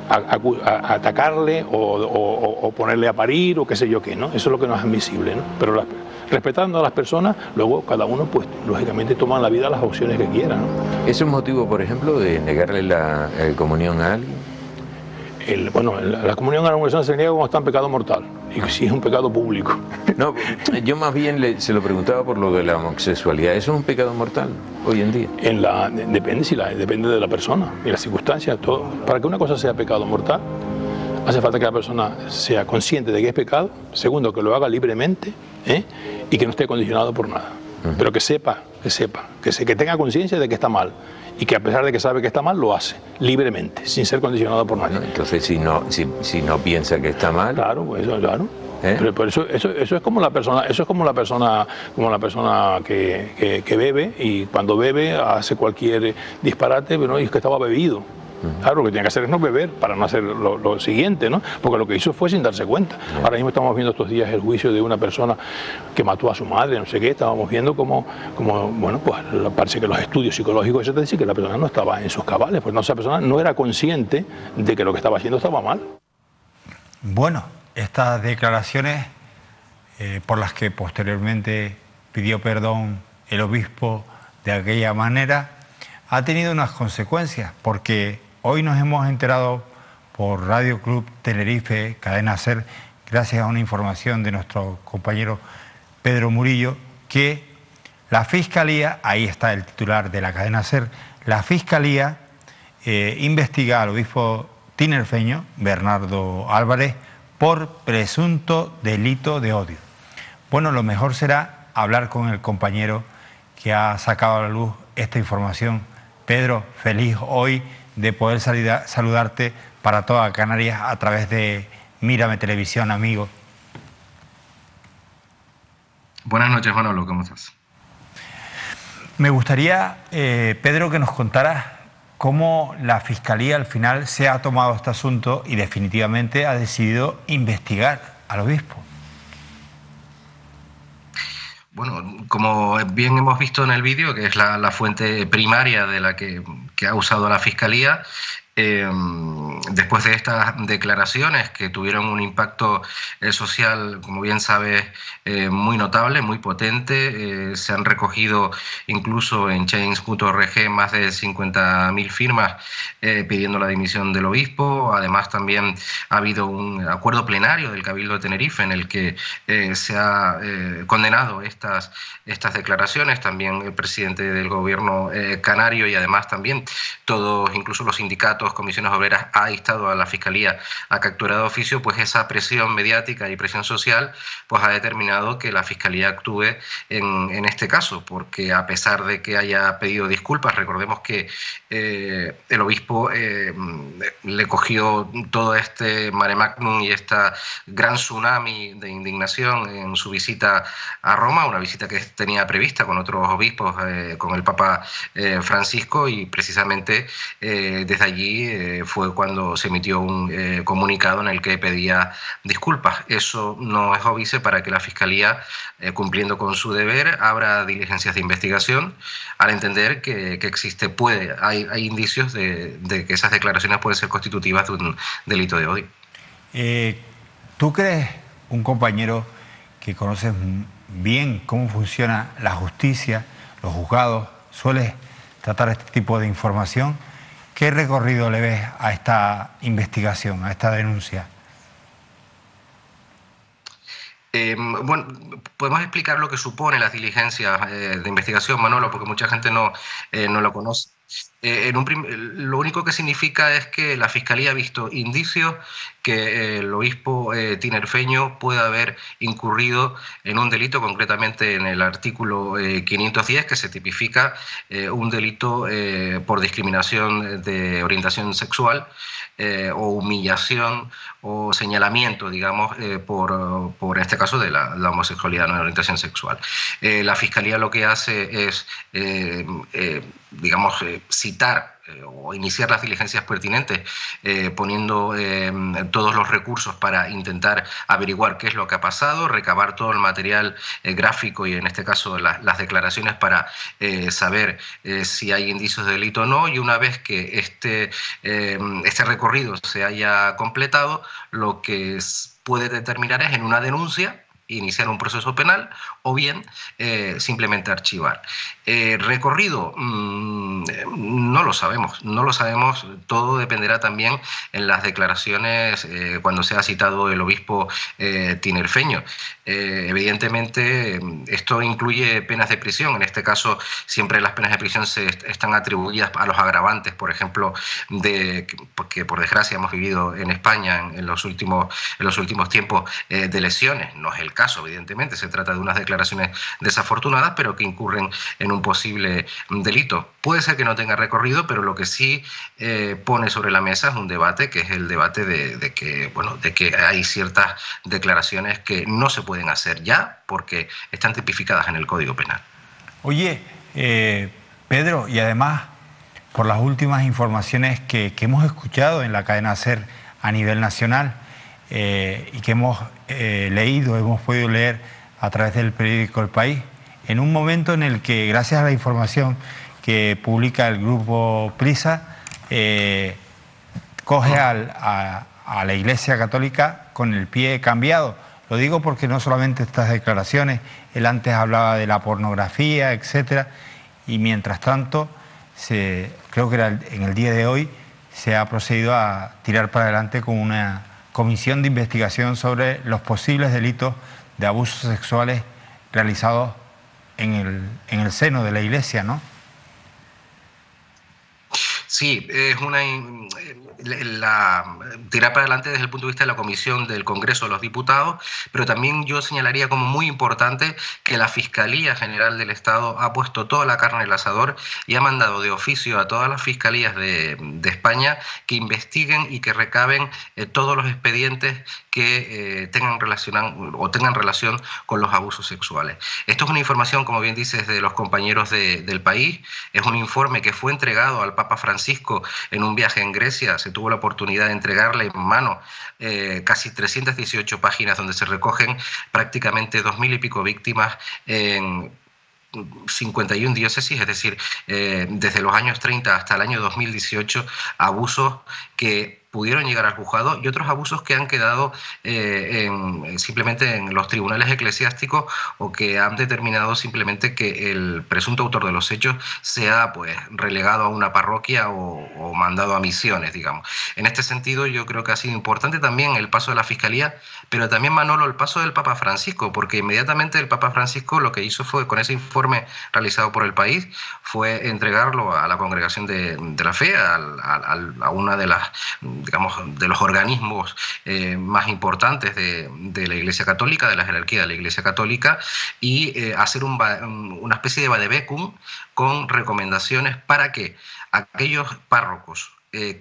a atacarle o ponerle a parir o qué sé yo qué, ¿no? Eso es lo que no es admisible, ¿no? Pero respetando a las personas, luego cada uno, pues, lógicamente toma en la vida las opciones que quiera, ¿no? ¿Es un motivo, por ejemplo, de negarle la comunión a alguien? Bueno, la comunión a una persona se niega cuando está en pecado mortal, y si es un pecado público. No, yo más bien se lo preguntaba por lo de la homosexualidad. ¿Eso es un pecado mortal hoy en día? Depende de la persona y las circunstancias, todo. Para que una cosa sea pecado mortal, hace falta que la persona sea consciente de que es pecado, segundo, que lo haga libremente, y que no esté condicionado por nada. Pero que tenga conciencia de que está mal, y que a pesar de que sabe que está mal, lo hace libremente, sin ser condicionado por nadie. Bueno, entonces, si no piensa que está mal... Claro, pues claro. Pero por eso es como la persona, que bebe, y cuando bebe hace cualquier disparate, ¿no? Y es que estaba bebido. Claro, lo que tiene que hacer es no beber para no hacer lo siguiente, ¿no? Porque lo que hizo fue sin darse cuenta. Ahora mismo estamos viendo estos días el juicio de una persona que mató a su madre, no sé qué. Estábamos viendo como bueno, pues parece que los estudios psicológicos eso te dicen que la persona no estaba en sus cabales, pues no, esa persona no era consciente de que lo que estaba haciendo estaba mal. Bueno, estas declaraciones por las que posteriormente pidió perdón el obispo de aquella manera, ha tenido unas consecuencias, porque hoy nos hemos enterado por Radio Club Tenerife, Cadena SER, gracias a una información de nuestro compañero Pedro Murillo, que la Fiscalía, ahí está el titular de la Cadena SER, la Fiscalía investiga al obispo tinerfeño, Bernardo Álvarez, por presunto delito de odio. Bueno, lo mejor será hablar con el compañero que ha sacado a la luz esta información. Pedro, feliz hoy de poder saludarte para toda Canarias a través de Mírame Televisión, amigo. Buenas noches, Manolo, ¿cómo estás? Me gustaría, Pedro, que nos contaras cómo la Fiscalía al final se ha tomado este asunto y definitivamente ha decidido investigar al obispo. Bueno, como bien hemos visto en el vídeo, que es la fuente primaria de la que ha usado la Fiscalía, después de estas declaraciones que tuvieron un impacto social, como bien sabes, muy notable, muy potente, se han recogido incluso en change.org más de 50.000 firmas pidiendo la dimisión del obispo. Además, también ha habido un acuerdo plenario del Cabildo de Tenerife en el que se ha condenado estas declaraciones, también el presidente del gobierno canario, y además también todos, incluso los sindicatos, comisiones obreras, ha instado a la Fiscalía a que actúe de oficio. Pues esa presión mediática y presión social pues ha determinado que la Fiscalía actúe en este caso, porque a pesar de que haya pedido disculpas, recordemos que el obispo le cogió todo este mare magnum y esta gran tsunami de indignación en su visita a Roma, una visita que tenía prevista con otros obispos, con el Papa Francisco, y precisamente desde allí fue cuando se emitió un comunicado en el que pedía disculpas. Eso no es óbice para que la Fiscalía, cumpliendo con su deber, abra diligencias de investigación, al entender que hay indicios de que esas declaraciones pueden ser constitutivas de un delito de odio. ¿Tú crees, un compañero que conoces bien cómo funciona la justicia, los juzgados, sueles tratar este tipo de información, qué recorrido le ves a esta investigación, a esta denuncia? Bueno, podemos explicar lo que supone las diligencias de investigación, Manolo, porque mucha gente no lo conoce. lo único que significa es que la Fiscalía ha visto indicios que el obispo tinerfeño puede haber incurrido en un delito, concretamente en el artículo 510, que se tipifica un delito por discriminación de orientación sexual o humillación o señalamiento, digamos, por este caso de la homosexualidad, no de orientación sexual. La Fiscalía lo que hace es, digamos, citar o iniciar las diligencias pertinentes, poniendo todos los recursos para intentar averiguar qué es lo que ha pasado, recabar todo el material gráfico y en este caso las declaraciones para saber si hay indicios de delito o no, y una vez que este recorrido se haya completado, lo que puede determinar es en una denuncia iniciar un proceso penal o bien simplemente archivar. Recorrido, no lo sabemos, todo dependerá también en las declaraciones cuando sea citado el obispo tinerfeño. Evidentemente esto incluye penas de prisión, en este caso siempre las penas de prisión están atribuidas a los agravantes, por ejemplo, que por desgracia hemos vivido en España en los últimos tiempos de lesiones. No es el caso, evidentemente, se trata de unas declaraciones desafortunadas, pero que incurren en un posible delito. Puede ser que no tenga recorrido, pero lo que sí pone sobre la mesa es un debate, que es el debate de que hay ciertas declaraciones que no se pueden hacer ya porque están tipificadas en el Código Penal. Oye, Pedro, y además, por las últimas informaciones que hemos escuchado en la cadena SER a nivel nacional, y que hemos hemos podido leer a través del periódico El País, en un momento en el que, gracias a la información que publica el grupo Prisa, coge a la Iglesia Católica con el pie cambiado. Lo digo porque no solamente estas declaraciones, él antes hablaba de la pornografía, etcétera, y mientras tanto, creo que era en el día de hoy, se ha procedido a tirar para adelante con una comisión de investigación sobre los posibles delitos de abusos sexuales realizados en el seno de la Iglesia, ¿no? Sí, es tirar para adelante desde el punto de vista de la Comisión del Congreso de los Diputados, pero también yo señalaría como muy importante que la Fiscalía General del Estado ha puesto toda la carne en el asador y ha mandado de oficio a todas las fiscalías de España que investiguen y que recaben todos los expedientes que tengan relación con los abusos sexuales. Esto es una información, como bien dices, de los compañeros del País. Es un informe que fue entregado al Papa Francisco en un viaje en Grecia. Se tuvo la oportunidad de entregarle en mano casi 318 páginas donde se recogen prácticamente 2000 y pico víctimas en 51 diócesis, es decir, desde los años 30 hasta el año 2018, abusos que pudieron llegar al juzgado y otros abusos que han quedado simplemente en los tribunales eclesiásticos o que han determinado simplemente que el presunto autor de los hechos sea pues relegado a una parroquia o mandado a misiones, digamos. En este sentido yo creo que ha sido importante también el paso de la Fiscalía, pero también, Manolo, el paso del Papa Francisco, porque inmediatamente el Papa Francisco lo que hizo fue, con ese informe realizado por El País, fue entregarlo a la Congregación de la Fe, a una de las, digamos, de los organismos más importantes de la Iglesia Católica, de la jerarquía de la Iglesia Católica, y hacer una especie de vademecum con recomendaciones para que aquellos párrocos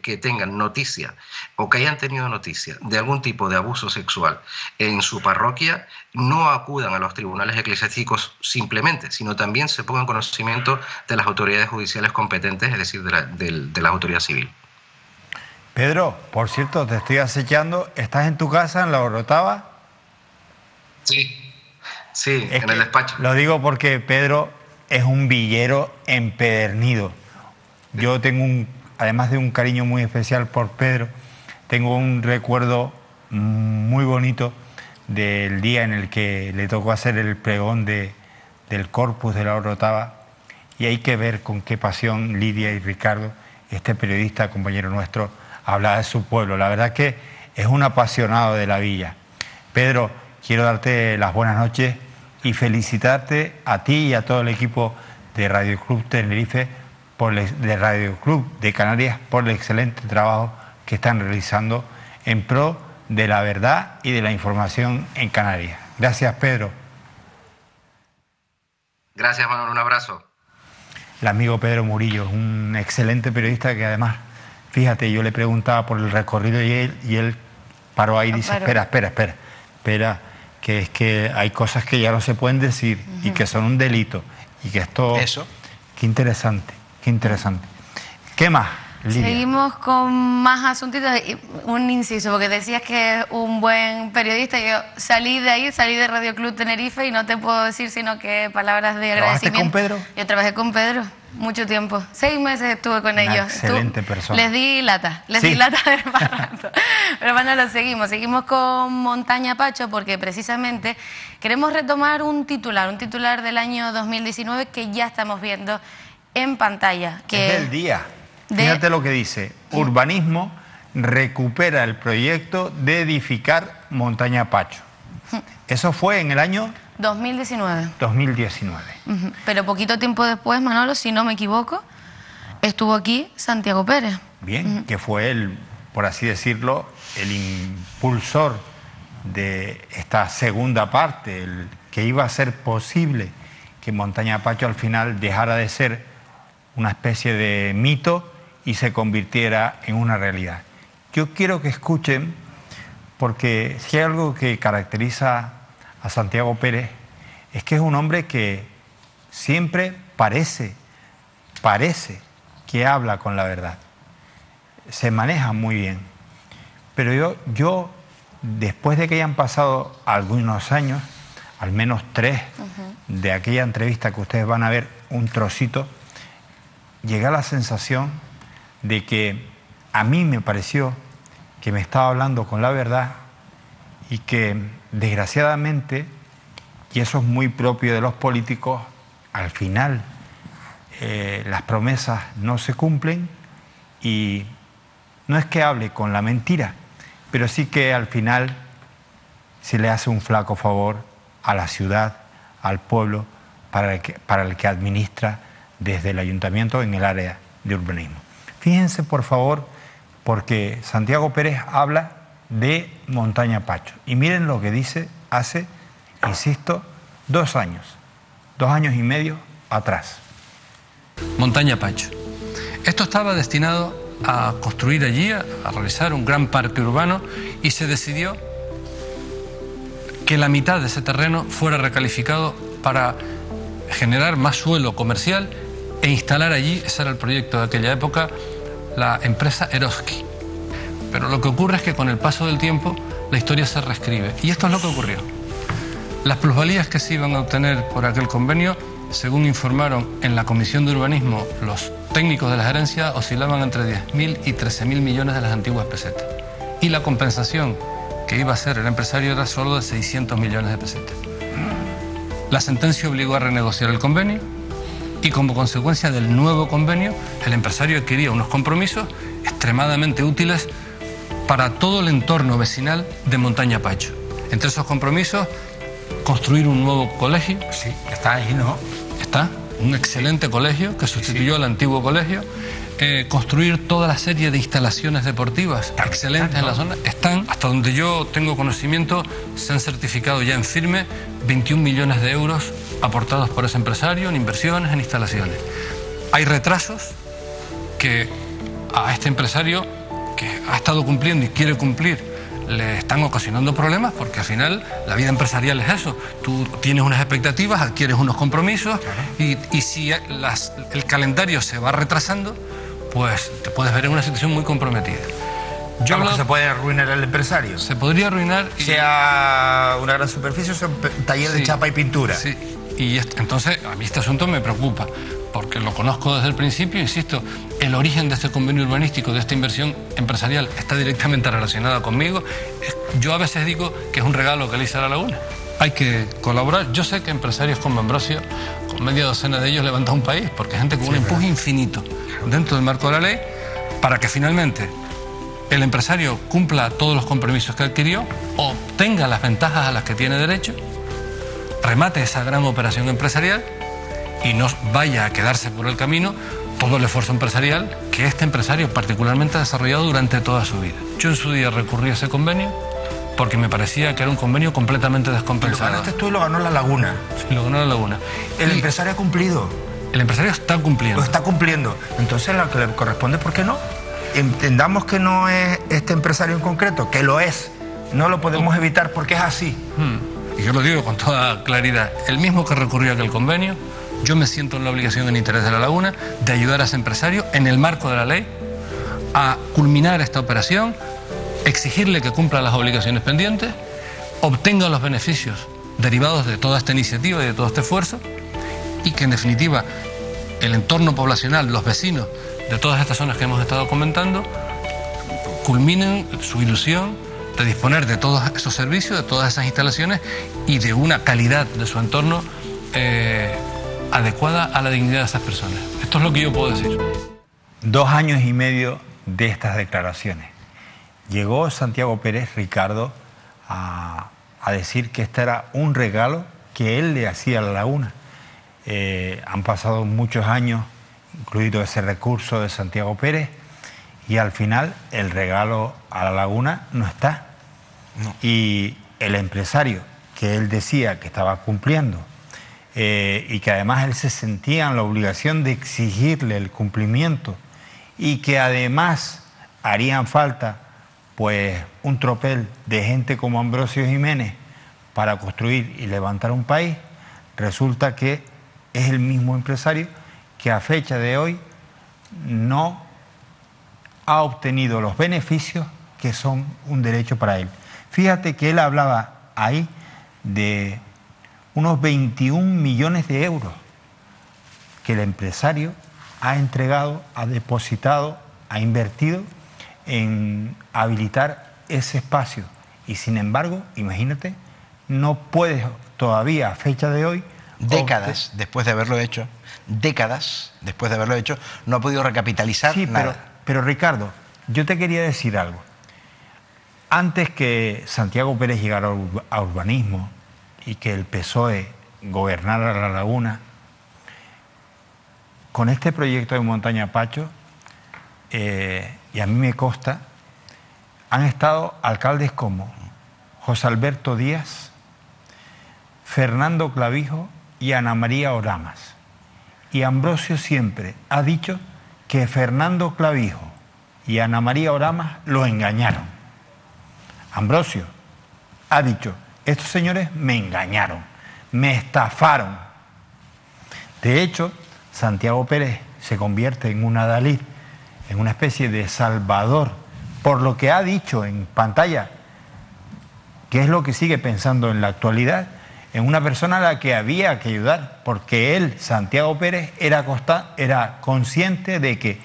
que tengan noticia o que hayan tenido noticia de algún tipo de abuso sexual en su parroquia no acudan a los tribunales eclesiásticos simplemente, sino también se pongan en conocimiento de las autoridades judiciales competentes, es decir, de la autoridad civil. Pedro, por cierto, te estoy acechando. ¿Estás en tu casa, en La Orotava? Sí, en el despacho. Lo digo porque Pedro es un villero empedernido. Yo tengo además de un cariño muy especial por Pedro, tengo un recuerdo muy bonito del día en el que le tocó hacer el pregón del Corpus de La Orotava, y hay que ver con qué pasión Lidia y Ricardo, este periodista, compañero nuestro, hablaba de su pueblo. La verdad que es un apasionado de la villa. Pedro, quiero darte las buenas noches y felicitarte a ti y a todo el equipo de Radio Club Tenerife de Radio Club de Canarias por el excelente trabajo que están realizando en pro de la verdad y de la información en Canarias. Gracias, Pedro. Gracias, Manuel. Un abrazo. El amigo Pedro Murillo, un excelente periodista que además, fíjate, yo le preguntaba por el recorrido y él paró ahí y dice, espera, que es que hay cosas que ya no se pueden decir y que son un delito y que esto... Eso. Qué interesante, qué interesante. ¿Qué más, Lidia? Seguimos con más asuntitos. Un inciso, porque decías que es un buen periodista. Yo salí de ahí, salí de Radio Club Tenerife y no te puedo decir sino que palabras de agradecimiento. ¿Trabajaste con Pedro? Yo trabajé con Pedro mucho tiempo. 6 meses estuve con ellos. Excelente persona. Les di lata de rato. Pero bueno, lo seguimos con Montaña Pacho, porque precisamente queremos retomar un titular del año 2019 que ya estamos viendo en pantalla. Que es del día. Fíjate lo que dice. Urbanismo recupera el proyecto de edificar Montaña Pacho. Eso fue en el año 2019. 2019. Pero poquito tiempo después, Manolo, si no me equivoco, estuvo aquí Santiago Pérez. Bien, que fue el, por así decirlo, el impulsor de esta segunda parte, el que iba a ser posible que Montaña Pacho al final dejara de ser una especie de mito y se convirtiera en una realidad. Yo quiero que escuchen, porque si hay algo que caracteriza a Santiago Pérez, es que es un hombre que siempre parece que habla con la verdad. Se maneja muy bien. Pero yo después de que hayan pasado algunos años, al menos 3, de aquella entrevista que ustedes van a ver un trocito, llegué a la sensación de que a mí me pareció que me estaba hablando con la verdad y que desgraciadamente, y eso es muy propio de los políticos, al final las promesas no se cumplen y no es que hable con la mentira, pero sí que al final se le hace un flaco favor a la ciudad, al pueblo, para el que administra desde el ayuntamiento en el área de urbanismo. Fíjense, por favor, porque Santiago Pérez habla de Montaña Pacho. Y miren lo que dice hace, insisto, 2 años, 2 años y medio atrás. Montaña Pacho. Esto estaba destinado a construir allí, a realizar un gran parque urbano, y se decidió que la mitad de ese terreno fuera recalificado para generar más suelo comercial e instalar allí, ese era el proyecto de aquella época, la empresa Eroski. Pero lo que ocurre es que con el paso del tiempo la historia se reescribe. Y esto es lo que ocurrió. Las plusvalías que se iban a obtener por aquel convenio, según informaron en la Comisión de Urbanismo los técnicos de la gerencia, oscilaban entre 10.000 y 13.000 millones de las antiguas pesetas. Y la compensación que iba a hacer el empresario era solo de 600 millones de pesetas. La sentencia obligó a renegociar el convenio y como consecuencia del nuevo convenio el empresario adquiría unos compromisos extremadamente útiles para todo el entorno vecinal de Montaña Pacho. Entre esos compromisos, construir un nuevo colegio. Sí, está ahí, ¿no? Está, un excelente colegio que sustituyó al antiguo colegio. Construir toda la serie de instalaciones deportivas excelentes en la zona. Están, hasta donde yo tengo conocimiento, se han certificado ya en firme 21 millones de euros aportados por ese empresario en inversiones, en instalaciones. Hay retrasos que a este empresario, que ha estado cumpliendo y quiere cumplir, le están ocasionando problemas, porque al final la vida empresarial es eso. Tú tienes unas expectativas, adquieres unos compromisos, y si el calendario se va retrasando, pues te puedes ver en una situación muy comprometida. ¿Se puede arruinar el empresario? Se podría arruinar. Sea una gran superficie o sea un taller de chapa y pintura. Sí, y entonces a mí este asunto me preocupa, porque lo conozco desde el principio, insisto, el origen de este convenio urbanístico, de esta inversión empresarial, está directamente relacionada conmigo. Yo a veces digo que es un regalo que le hice a La Laguna. Hay que colaborar. Yo sé que empresarios como Ambrosio, con media docena de ellos, levantan un país, porque hay gente con un empuje infinito dentro del marco de la ley, para que finalmente el empresario cumpla todos los compromisos que adquirió, obtenga las ventajas a las que tiene derecho, remate esa gran operación empresarial y no vaya a quedarse por el camino todo el esfuerzo empresarial que este empresario particularmente ha desarrollado durante toda su vida. Yo en su día recurrí a ese convenio porque me parecía que era un convenio completamente descompensado. Lo ganaste tú y lo ganó La Laguna. Sí, lo ganó La Laguna. El empresario ha cumplido. El empresario está cumpliendo. Lo está cumpliendo. Entonces, lo que le corresponde, ¿por qué no? Entendamos que no es este empresario en concreto, que lo es. No lo podemos evitar porque es así. Y yo lo digo con toda claridad. El mismo que recurrió a aquel convenio, yo me siento en la obligación en interés de La Laguna de ayudar a ese empresario en el marco de la ley a culminar esta operación, exigirle que cumpla las obligaciones pendientes, obtenga los beneficios derivados de toda esta iniciativa y de todo este esfuerzo, y que en definitiva el entorno poblacional, los vecinos de todas estas zonas que hemos estado comentando, culminen su ilusión de disponer de todos esos servicios, de todas esas instalaciones y de una calidad de su entorno adecuada a la dignidad de esas personas. Esto es lo que yo puedo decir. 2 años y medio de estas declaraciones. Llegó Santiago Pérez, Ricardo, a decir que este era un regalo que él le hacía a La Laguna. Han pasado muchos años, incluido ese recurso de Santiago Pérez, y al final el regalo a La Laguna no está. No. Y el empresario que él decía que estaba cumpliendo y que además él se sentía en la obligación de exigirle el cumplimiento y que además harían falta pues un tropel de gente como Ambrosio Jiménez para construir y levantar un país, resulta que es el mismo empresario que a fecha de hoy no ha obtenido los beneficios que son un derecho para él. Fíjate que él hablaba ahí de unos 21 millones de euros que el empresario ha entregado, ha depositado, ha invertido en habilitar ese espacio. Y sin embargo, imagínate, no puedes todavía a fecha de hoy... Décadas después de haberlo hecho, no ha podido recapitalizar nada. Pero Ricardo, yo te quería decir algo. Antes que Santiago Pérez llegara a urbanismo y que el PSOE gobernara La Laguna, con este proyecto de Montaña Pacho, y a mí me consta, han estado alcaldes como José Alberto Díaz, Fernando Clavijo y Ana María Oramas. Y Ambrosio siempre ha dicho que Fernando Clavijo y Ana María Oramas lo engañaron. Ambrosio ha dicho, estos señores me engañaron, me estafaron. De hecho, Santiago Pérez se convierte en un adalid, en una especie de salvador, por lo que ha dicho en pantalla, que es lo que sigue pensando en la actualidad, en una persona a la que había que ayudar, porque él, Santiago Pérez, era consciente de que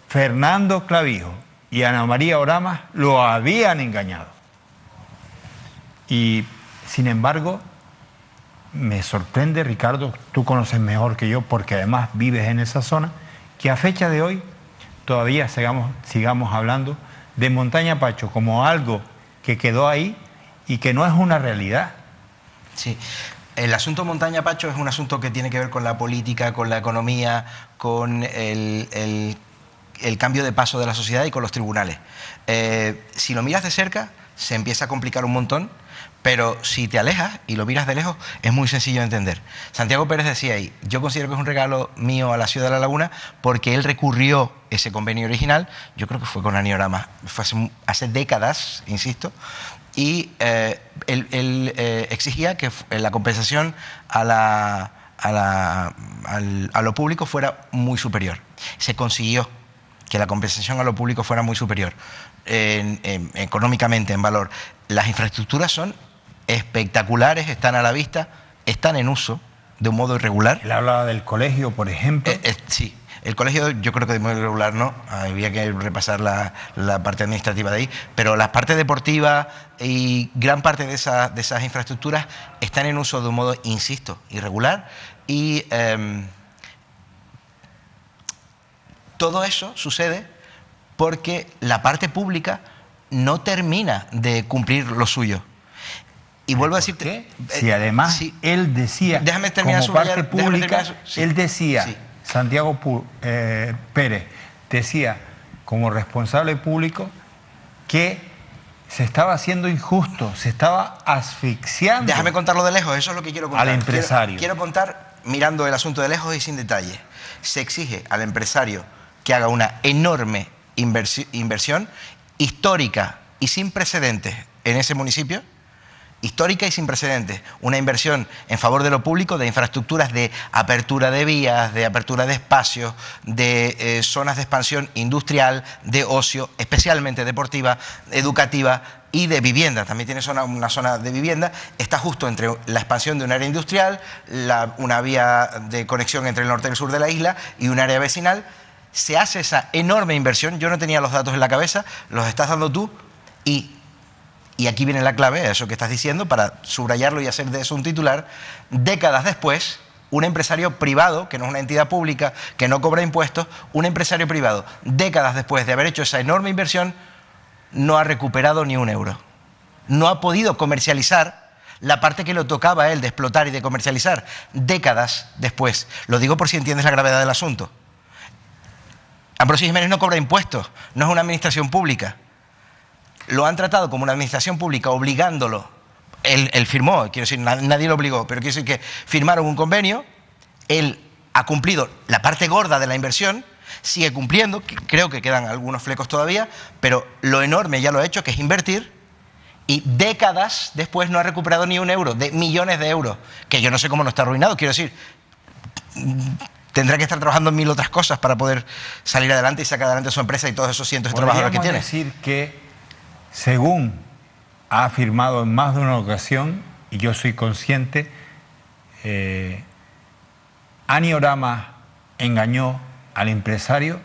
Fernando Clavijo y Ana María Oramas lo habían engañado. Y, sin embargo, me sorprende, Ricardo, tú conoces mejor que yo, porque además vives en esa zona, que a fecha de hoy todavía sigamos hablando de Montaña Pacho como algo que quedó ahí y que no es una realidad. Sí, el asunto Montaña Pacho es un asunto que tiene que ver con la política, con la economía, con el cambio de paso de la sociedad y con los tribunales. Si lo miras de cerca, se empieza a complicar un montón, pero si te alejas y lo miras de lejos, es muy sencillo de entender. Santiago Pérez decía ahí, yo considero que es un regalo mío a la ciudad de La Laguna porque él recurrió ese convenio original, yo creo que fue con Aniorama, fue hace décadas, insisto, y él exigía que la compensación a lo público fuera muy superior. Se consiguió que la compensación a lo público fuera muy superior, económicamente, en valor. Las infraestructuras son espectaculares, están a la vista, están en uso de un modo irregular. Él hablaba del colegio, por ejemplo. Sí. El colegio yo creo que de modo irregular no, había que repasar la parte administrativa de ahí, pero la parte deportiva y gran parte de esas infraestructuras están en uso de un modo, insisto, irregular, y todo eso sucede porque la parte pública no termina de cumplir lo suyo. Y vuelvo a decirte... Si además él decía, déjame terminar como parte pública, él decía... Sí. Santiago Pérez decía, como responsable público, que se estaba haciendo injusto, se estaba asfixiando. Déjame contarlo de lejos, eso es lo que quiero contar. Al empresario. Quiero contar mirando el asunto de lejos y sin detalle. Se exige al empresario que haga una enorme inversión histórica y sin precedentes en ese municipio, histórica y sin precedentes, una inversión en favor de lo público, de infraestructuras, de apertura de vías, de apertura de espacios, de zonas de expansión industrial, de ocio, especialmente deportiva, educativa y de vivienda. También tiene una zona de vivienda, está justo entre la expansión de un área industrial, una vía de conexión entre el norte y el sur de la isla y un área vecinal. Se hace esa enorme inversión, yo no tenía los datos en la cabeza, los estás dando tú y aquí viene la clave, eso que estás diciendo, para subrayarlo y hacer de eso un titular. Décadas después, un empresario privado, que no es una entidad pública, que no cobra impuestos, un empresario privado, décadas después de haber hecho esa enorme inversión, no ha recuperado ni un euro. No ha podido comercializar la parte que le tocaba a él de explotar y de comercializar, décadas después. Lo digo por si entiendes la gravedad del asunto. Ambrosio Jiménez no cobra impuestos, no es una administración pública. Lo han tratado como una administración pública, obligándolo. Él firmó, quiero decir, nadie lo obligó, pero quiero decir que firmaron un convenio, él ha cumplido la parte gorda de la inversión, sigue cumpliendo, creo que quedan algunos flecos todavía, pero lo enorme ya lo ha hecho, que es invertir, y décadas después no ha recuperado ni un euro, de millones de euros, que yo no sé cómo no está arruinado, quiero decir, tendrá que estar trabajando en 1000 otras cosas para poder salir adelante y sacar adelante su empresa y todos esos cientos de trabajadores que tiene. Decir que, según ha afirmado en más de una ocasión, y yo soy consciente, Aniorama engañó al empresario,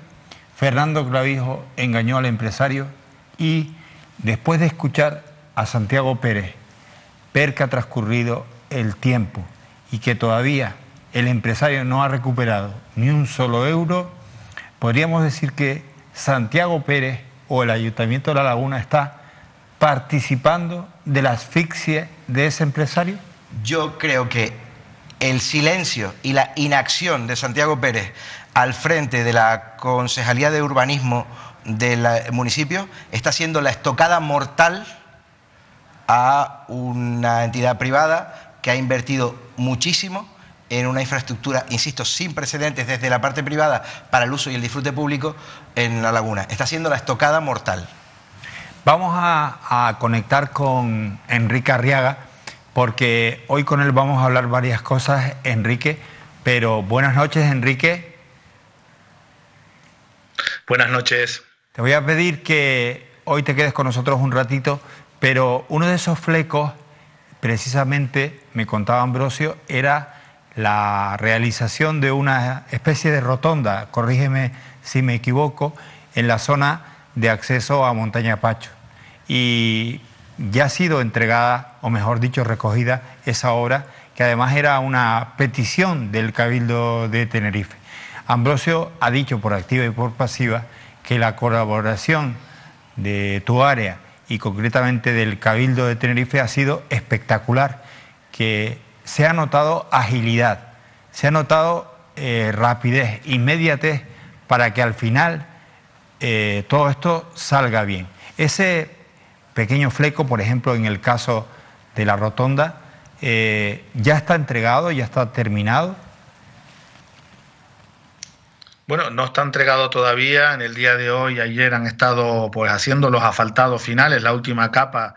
Fernando Clavijo engañó al empresario, y después de escuchar a Santiago Pérez, ver que ha transcurrido el tiempo y que todavía el empresario no ha recuperado ni un solo euro, podríamos decir que Santiago Pérez o el Ayuntamiento de La Laguna está participando de la asfixia de ese empresario. Yo creo que el silencio y la inacción de Santiago Pérez al frente de la Concejalía de Urbanismo del municipio está siendo la estocada mortal a una entidad privada que ha invertido muchísimo en una infraestructura, insisto, sin precedentes desde la parte privada para el uso y el disfrute público en La Laguna. Está siendo la estocada mortal. Vamos a conectar con Enrique Arriaga, porque hoy con él vamos a hablar varias cosas, Enrique, pero buenas noches, Enrique. Buenas noches. Te voy a pedir que hoy te quedes con nosotros un ratito, pero uno de esos flecos, precisamente, me contaba Ambrosio, era la realización de una especie de rotonda, corrígeme si me equivoco, en la zona de acceso a Montaña Pacho. Y ya ha sido entregada, o mejor dicho, recogida esa obra, que además era una petición del Cabildo de Tenerife. Ambrosio ha dicho por activa y por pasiva que la colaboración de tu área y concretamente del Cabildo de Tenerife ha sido espectacular, que se ha notado agilidad, se ha notado rapidez, inmediatez, para que al final todo esto salga bien. Ese pequeño fleco, por ejemplo, en el caso de la rotonda, ¿ya está entregado, ya está terminado? Bueno, no está entregado todavía. En el día de hoy, ayer han estado pues haciendo los asfaltados finales, la última capa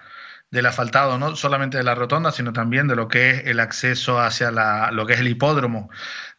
del asfaltado, no solamente de la rotonda, sino también de lo que es el acceso hacia lo que es el hipódromo,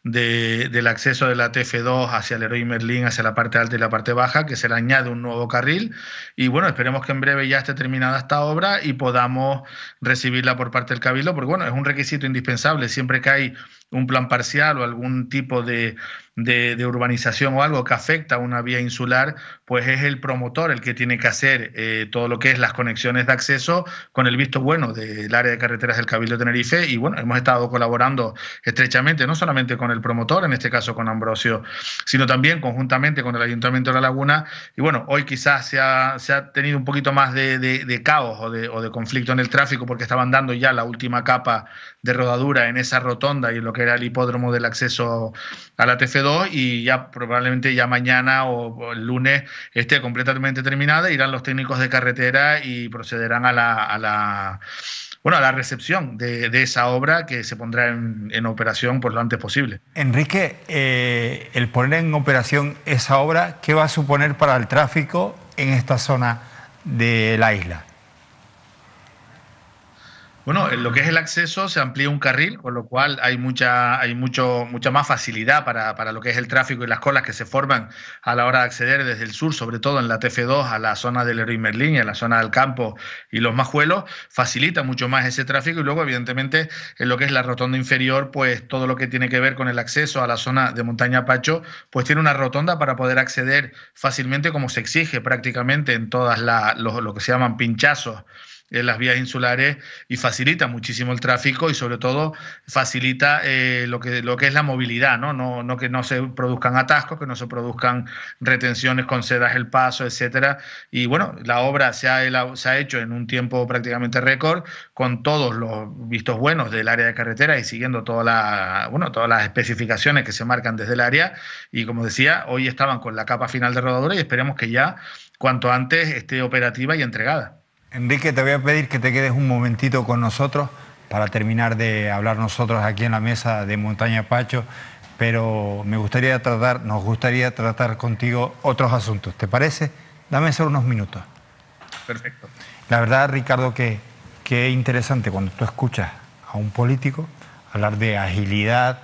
del acceso de la TF2 hacia el Leroy Merlin, hacia la parte alta y la parte baja, que se le añade un nuevo carril. Y bueno, esperemos que en breve ya esté terminada esta obra y podamos recibirla por parte del Cabildo, porque bueno, es un requisito indispensable. Siempre que hay un plan parcial o algún tipo de urbanización o algo que afecta a una vía insular, pues es el promotor el que tiene que hacer todo lo que es las conexiones de acceso con el visto bueno del área de carreteras del Cabildo de Tenerife. Y bueno, hemos estado colaborando estrechamente, no solamente con el promotor, en este caso con Ambrosio, sino también conjuntamente con el Ayuntamiento de La Laguna. Y bueno, hoy quizás se ha tenido un poquito más de caos o de conflicto en el tráfico, porque estaban dando ya la última capa de rodadura en esa rotonda y en lo que era el hipódromo del acceso a la TF2. 2 y ya probablemente ya mañana o el lunes esté completamente terminada. Irán los técnicos de carretera y procederán a la recepción de esa obra, que se pondrá en operación por lo antes posible. Enrique, el poner en operación esa obra, ¿qué va a suponer para el tráfico en esta zona de la isla? Bueno, en lo que es el acceso se amplía un carril, con lo cual hay mucha más facilidad para lo que es el tráfico y las colas que se forman a la hora de acceder desde el sur, sobre todo en la TF2, a la zona del Leroy Merlin y a la zona del Campo y los Majuelos, facilita mucho más ese tráfico. Y luego, evidentemente, en lo que es la rotonda inferior, pues todo lo que tiene que ver con el acceso a la zona de Montaña Pacho, pues tiene una rotonda para poder acceder fácilmente, como se exige prácticamente en todas lo que se llaman pinchazos en las vías insulares, y facilita muchísimo el tráfico y sobre todo facilita lo que es la movilidad, ¿no? No que no se produzcan atascos, que no se produzcan retenciones con cedas el paso, etcétera. Y bueno, la obra se ha hecho en un tiempo prácticamente récord, con todos los vistos buenos del área de carretera y siguiendo todas las especificaciones que se marcan desde el área. Y como decía, hoy estaban con la capa final de rodadura y esperemos que ya cuanto antes esté operativa y entregada. Enrique, te voy a pedir que te quedes un momentito con nosotros para terminar de hablar nosotros aquí en la mesa de Montaña Pacho, pero nos gustaría tratar contigo otros asuntos. ¿Te parece? Dame solo unos minutos. Perfecto. La verdad, Ricardo, que es interesante cuando tú escuchas a un político hablar de agilidad,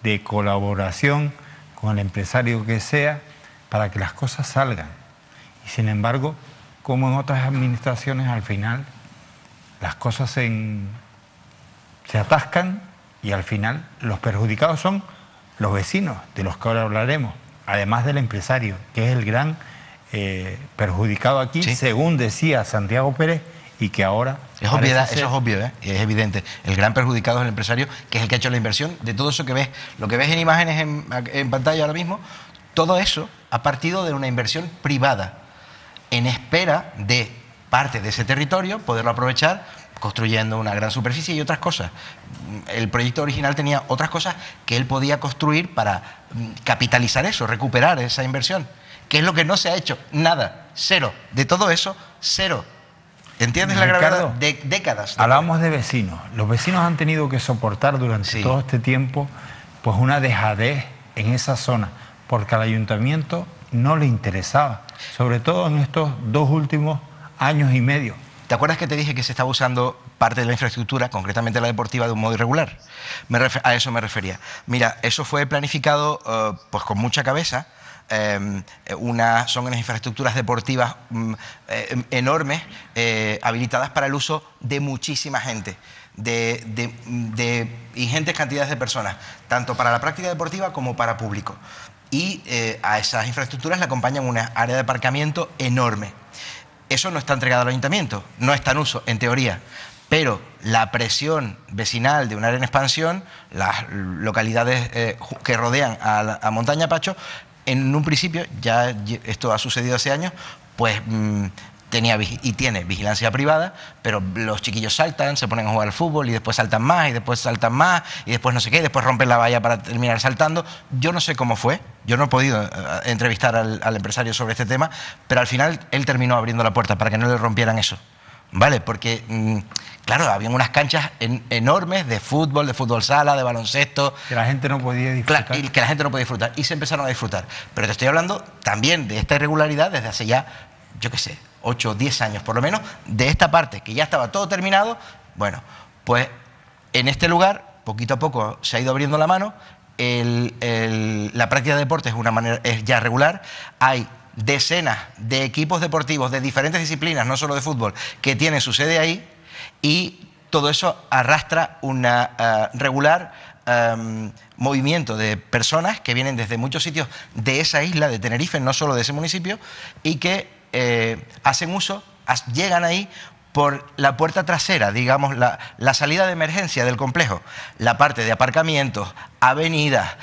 de colaboración con el empresario que sea, para que las cosas salgan. Y sin embargo, como en otras administraciones, al final las cosas se atascan y al final los perjudicados son los vecinos, de los que ahora hablaremos, además del empresario, que es el gran perjudicado aquí, sí, según decía Santiago Pérez, y que ahora... Es obviedad, eso es obvio, ¿eh? Y es evidente. El gran perjudicado es el empresario, que es el que ha hecho la inversión de todo eso que ves. Lo que ves en imágenes en pantalla ahora mismo, todo eso ha partido de una inversión privada, en espera de parte de ese territorio poderlo aprovechar construyendo una gran superficie y otras cosas. El proyecto original tenía otras cosas que él podía construir para capitalizar eso, recuperar esa inversión. ¿Qué es lo que no se ha hecho? Nada, cero. De todo eso, cero. ¿Entiendes la gravedad? De décadas. Hablamos de vecinos. Los vecinos han tenido que soportar durante todo este tiempo pues una dejadez en esa zona, porque al ayuntamiento no le interesaba, sobre todo en estos 2 últimos años y medio. ¿Te acuerdas que te dije que se estaba usando parte de la infraestructura, concretamente la deportiva, de un modo irregular? A eso me refería. Mira, eso fue planificado pues con mucha cabeza. Son unas infraestructuras deportivas enormes, habilitadas para el uso de muchísima gente, de ingentes cantidades de personas, tanto para la práctica deportiva como para público. Y a esas infraestructuras le acompañan una área de aparcamiento enorme. Eso no está entregado al ayuntamiento, no está en uso, en teoría, pero la presión vecinal de un área en expansión, las localidades que rodean a Montaña Pacho, en un principio, ya esto ha sucedido hace años, pues tenía y tiene vigilancia privada, pero los chiquillos saltan, se ponen a jugar al fútbol y después saltan más y después saltan más y después no sé qué, y después rompen la valla para terminar saltando. Yo no sé cómo fue, yo no he podido entrevistar al empresario sobre este tema, pero al final él terminó abriendo la puerta para que no le rompieran eso, ¿vale? Porque, claro, había unas canchas enormes de fútbol sala, de baloncesto. Que la gente no podía disfrutar. Claro, y que la gente no podía disfrutar, y se empezaron a disfrutar. Pero te estoy hablando también de esta irregularidad desde hace ya, yo qué sé, 8 o 10 años por lo menos, de esta parte, que ya estaba todo terminado. Bueno, pues en este lugar, poquito a poco se ha ido abriendo la mano. La práctica de deporte es ya regular. Hay decenas de equipos deportivos de diferentes disciplinas, no solo de fútbol, que tienen su sede ahí, y todo eso arrastra una regular movimiento de personas que vienen desde muchos sitios de esa isla de Tenerife, no solo de ese municipio, y que hacen uso, llegan ahí por la puerta trasera, digamos, la salida de emergencia del complejo. La parte de aparcamientos, avenidas,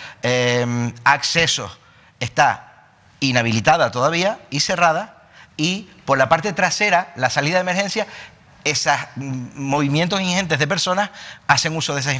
accesos, está inhabilitada todavía y cerrada, y por la parte trasera, la salida de emergencia, esos movimientos ingentes de personas hacen uso de esas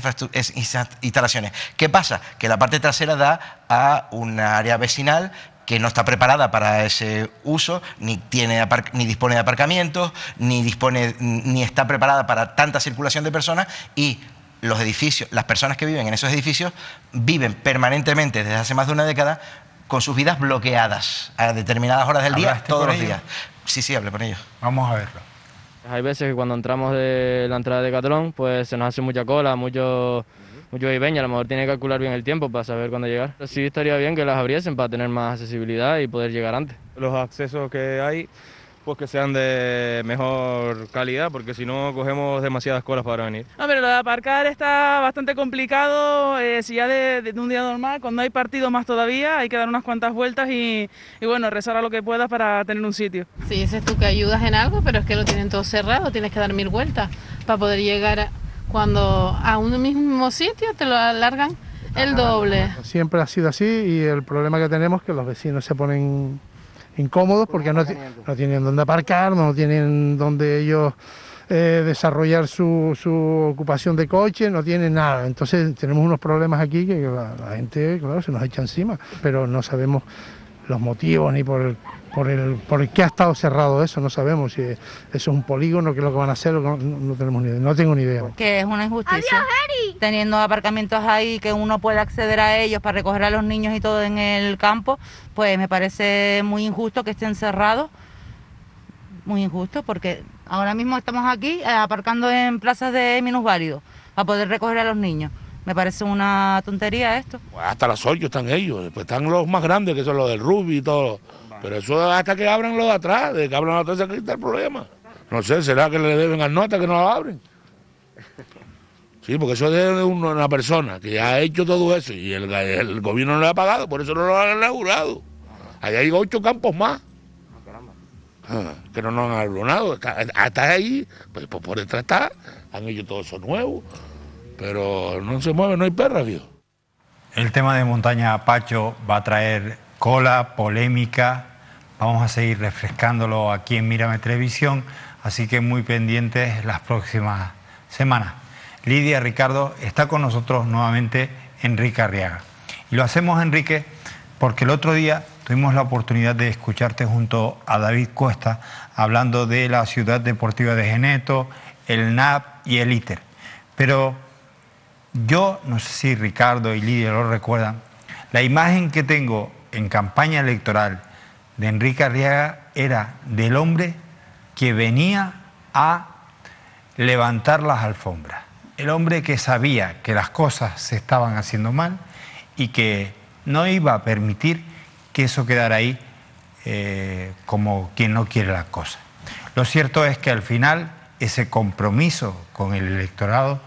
instalaciones. ¿Qué pasa? Que la parte trasera da a un área vecinal que no está preparada para ese uso, ni dispone de aparcamientos, ni está preparada para tanta circulación de personas, y los edificios, las personas que viven en esos edificios viven permanentemente desde hace más de una década con sus vidas bloqueadas a determinadas horas del día, todos los días. Sí, hablé con ellos. Vamos a verlo. Hay veces que cuando entramos de la entrada de Decathlon, pues se nos hace mucha cola, mucho ibeña, a lo mejor tiene que calcular bien el tiempo para saber cuándo llegar. Sí estaría bien que las abriesen para tener más accesibilidad y poder llegar antes. Los accesos que hay, pues que sean de mejor calidad, porque si no cogemos demasiadas colas para venir. Hombre, lo de aparcar está bastante complicado, si ya de un día normal, cuando hay partido más todavía, hay que dar unas cuantas vueltas y bueno, rezar a lo que puedas para tener un sitio. Sí, dices tú que ayudas en algo, pero es que lo tienen todo cerrado, tienes que dar 1000 vueltas para poder llegar cuando a un mismo sitio te lo alargan el doble. Siempre ha sido así y el problema que tenemos es que los vecinos se ponen incómodos porque no tienen dónde aparcar, no tienen dónde ellos desarrollar su ocupación de coche, no tienen nada. Entonces tenemos unos problemas aquí que la gente, claro, se nos echa encima, pero no sabemos los motivos ni por el qué ha estado cerrado eso, no sabemos si eso es un polígono, qué es lo que van a hacer, no tenemos ni idea, no tengo ni idea. Que es una injusticia, teniendo aparcamientos ahí que uno puede acceder a ellos para recoger a los niños y todo en el campo, pues me parece muy injusto que estén cerrados, muy injusto, porque ahora mismo estamos aquí aparcando en plazas de minusválidos para poder recoger a los niños. Me parece una tontería esto. Hasta las 8 están ellos, después están los más grandes, que son los del rugby y todo. Pero eso hasta que abran los de atrás, de que abran los de atrás, aquí está el problema. No sé, ¿será que le deben al nota que no lo abren? Sí, porque eso es de una persona que ya ha hecho todo eso y el gobierno no le ha pagado, por eso no lo han inaugurado. Ahí hay 8 campos más. Que no nos han abonado. Hasta ahí, pues por detrás está, han hecho todo eso nuevo. Pero no se mueve, no hay perra, tío. El tema de Montaña Pacho va a traer cola, polémica. Vamos a seguir refrescándolo aquí en Mírame Televisión, así que muy pendientes las próximas semanas. Lidia, Ricardo, está con nosotros nuevamente Enrique Arriaga. Y lo hacemos, Enrique, porque el otro día tuvimos la oportunidad de escucharte junto a David Cuesta hablando de la Ciudad Deportiva de Geneto, el NAP y el ITER. Pero yo, no sé si Ricardo y Lidia lo recuerdan, la imagen que tengo en campaña electoral de Enrique Arriaga era del hombre que venía a levantar las alfombras. El hombre que sabía que las cosas se estaban haciendo mal y que no iba a permitir que eso quedara ahí como quien no quiere las cosas. Lo cierto es que al final ese compromiso con el electorado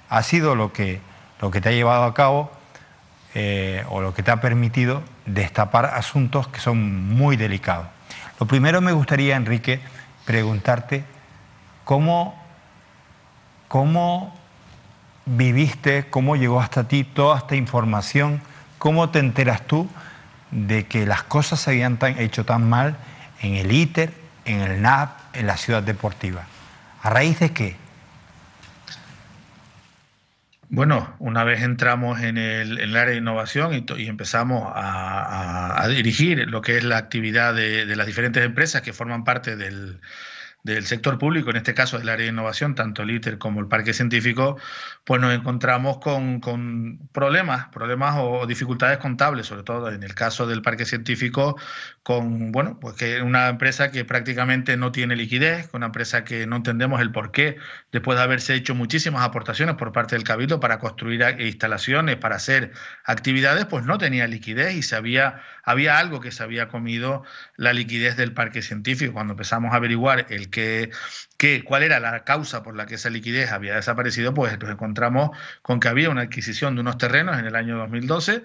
ha sido lo que te ha llevado a cabo o lo que te ha permitido destapar asuntos que son muy delicados. Lo primero me gustaría, Enrique, preguntarte cómo viviste, cómo llegó hasta ti toda esta información, cómo te enteras tú de que las cosas se habían hecho tan mal en el ITER, en el NAP, en la Ciudad Deportiva. ¿A raíz de qué? Bueno, una vez entramos en el área de innovación y empezamos a dirigir lo que es la actividad de las diferentes empresas que forman parte del sector público, en este caso del área de innovación, tanto el ITER como el Parque Científico, pues nos encontramos con problemas o dificultades contables, sobre todo en el caso del Parque Científico, pues que es una empresa que prácticamente no tiene liquidez, una empresa que no entendemos el porqué, después de haberse hecho muchísimas aportaciones por parte del Cabildo para construir instalaciones, para hacer actividades, pues no tenía liquidez y había algo que se había comido la liquidez del Parque Científico. Cuando empezamos a averiguar cuál era la causa por la que esa liquidez había desaparecido, pues nos encontramos con que había una adquisición de unos terrenos en el año 2012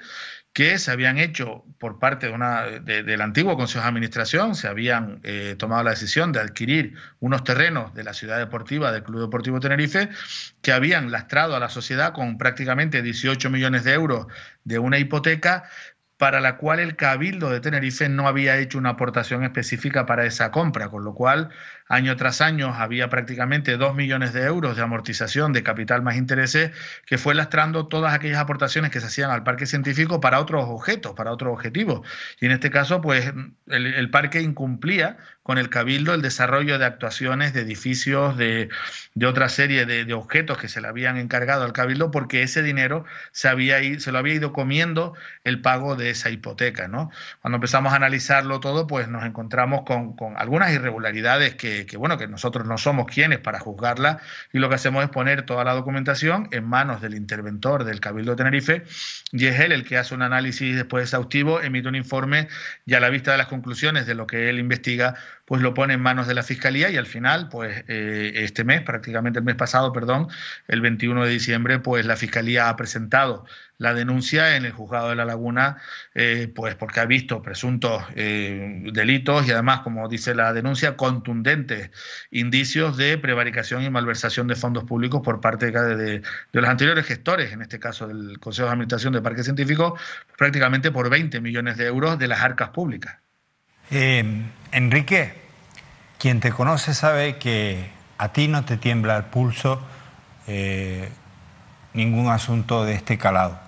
que se habían hecho por parte del antiguo Consejo de Administración, se habían tomado la decisión de adquirir unos terrenos de la Ciudad Deportiva, del Club Deportivo Tenerife, que habían lastrado a la sociedad con prácticamente 18 millones de euros de una hipoteca, para la cual el Cabildo de Tenerife no había hecho una aportación específica para esa compra, con lo cual año tras año había prácticamente 2 millones de euros de amortización de capital más intereses que fue lastrando todas aquellas aportaciones que se hacían al parque científico para otros objetos, para otros objetivos. Y en este caso, pues el parque incumplía con el Cabildo el desarrollo de actuaciones, de edificios, de otra serie de objetos que se le habían encargado al Cabildo, porque ese dinero se lo había ido comiendo el pago de esa hipoteca, ¿no? Cuando empezamos a analizarlo todo, pues nos encontramos con algunas irregularidades que nosotros no somos quienes para juzgarla, y lo que hacemos es poner toda la documentación en manos del interventor del Cabildo de Tenerife, y es él el que hace un análisis después exhaustivo, emite un informe y a la vista de las conclusiones de lo que él investiga, pues lo pone en manos de la Fiscalía, y al final, pues este mes, prácticamente el mes pasado, perdón, el 21 de diciembre, pues la Fiscalía ha presentado la denuncia en el Juzgado de La Laguna, pues porque ha visto presuntos delitos y además, como dice la denuncia, contundentes indicios de prevaricación y malversación de fondos públicos por parte de los anteriores gestores, en este caso del Consejo de Administración de Parque Científico, prácticamente por 20 millones de euros de las arcas públicas. Enrique, quien te conoce sabe que a ti no te tiembla el pulso ningún asunto de este calado,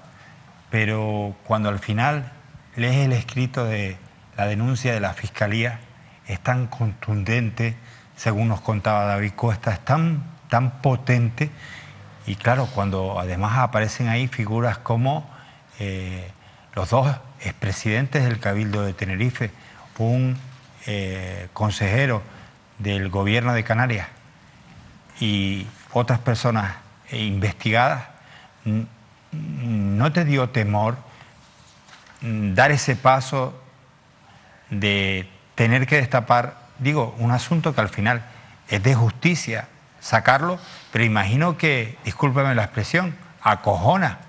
pero cuando al final lees el escrito de la denuncia de la Fiscalía, es tan contundente, según nos contaba David Costa, es tan potente, y claro, cuando además aparecen ahí figuras como los dos expresidentes del Cabildo de Tenerife, un consejero del gobierno de Canarias y otras personas investigadas, ¿no te dio temor dar ese paso de tener que destapar, un asunto que al final es de justicia sacarlo, pero imagino que, discúlpame la expresión, acojona?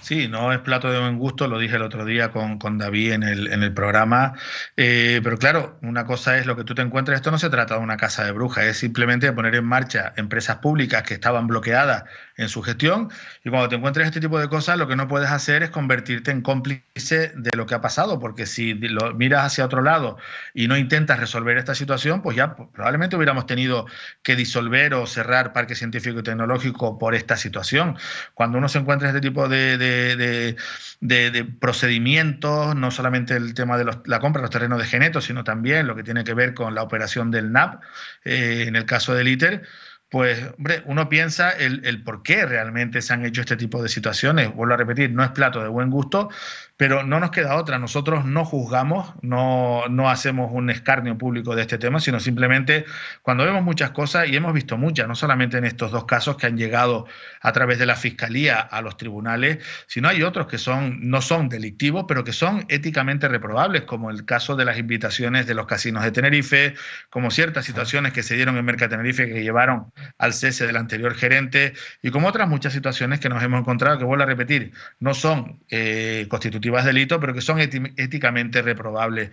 Sí, no es plato de buen gusto, lo dije el otro día con David en el programa, pero claro, una cosa es lo que tú te encuentres, esto no se trata de una casa de brujas, es simplemente poner en marcha empresas públicas que estaban bloqueadas en su gestión, y cuando te encuentres este tipo de cosas, lo que no puedes hacer es convertirte en cómplice de lo que ha pasado, porque si lo miras hacia otro lado y no intentas resolver esta situación, pues ya probablemente hubiéramos tenido que disolver o cerrar Parque Científico y Tecnológico por esta situación. Cuando uno se encuentra este tipo de procedimientos, no solamente el tema de la compra de los terrenos de Geneto, sino también lo que tiene que ver con la operación del NAP, en el caso del ITER, pues, hombre, uno piensa el por qué realmente se han hecho este tipo de situaciones. Vuelvo a repetir, no es plato de buen gusto, pero no nos queda otra. Nosotros no juzgamos, no hacemos un escarnio público de este tema, sino simplemente cuando vemos muchas cosas, y hemos visto muchas, no solamente en estos dos casos que han llegado a través de la Fiscalía a los tribunales, sino hay otros que no son delictivos, pero que son éticamente reprobables, como el caso de las invitaciones de los casinos de Tenerife, como ciertas situaciones que se dieron en Merca Tenerife que llevaron al cese del anterior gerente, y como otras muchas situaciones que nos hemos encontrado, que vuelvo a repetir, no son constitutivas delito, pero que son éticamente reprobables.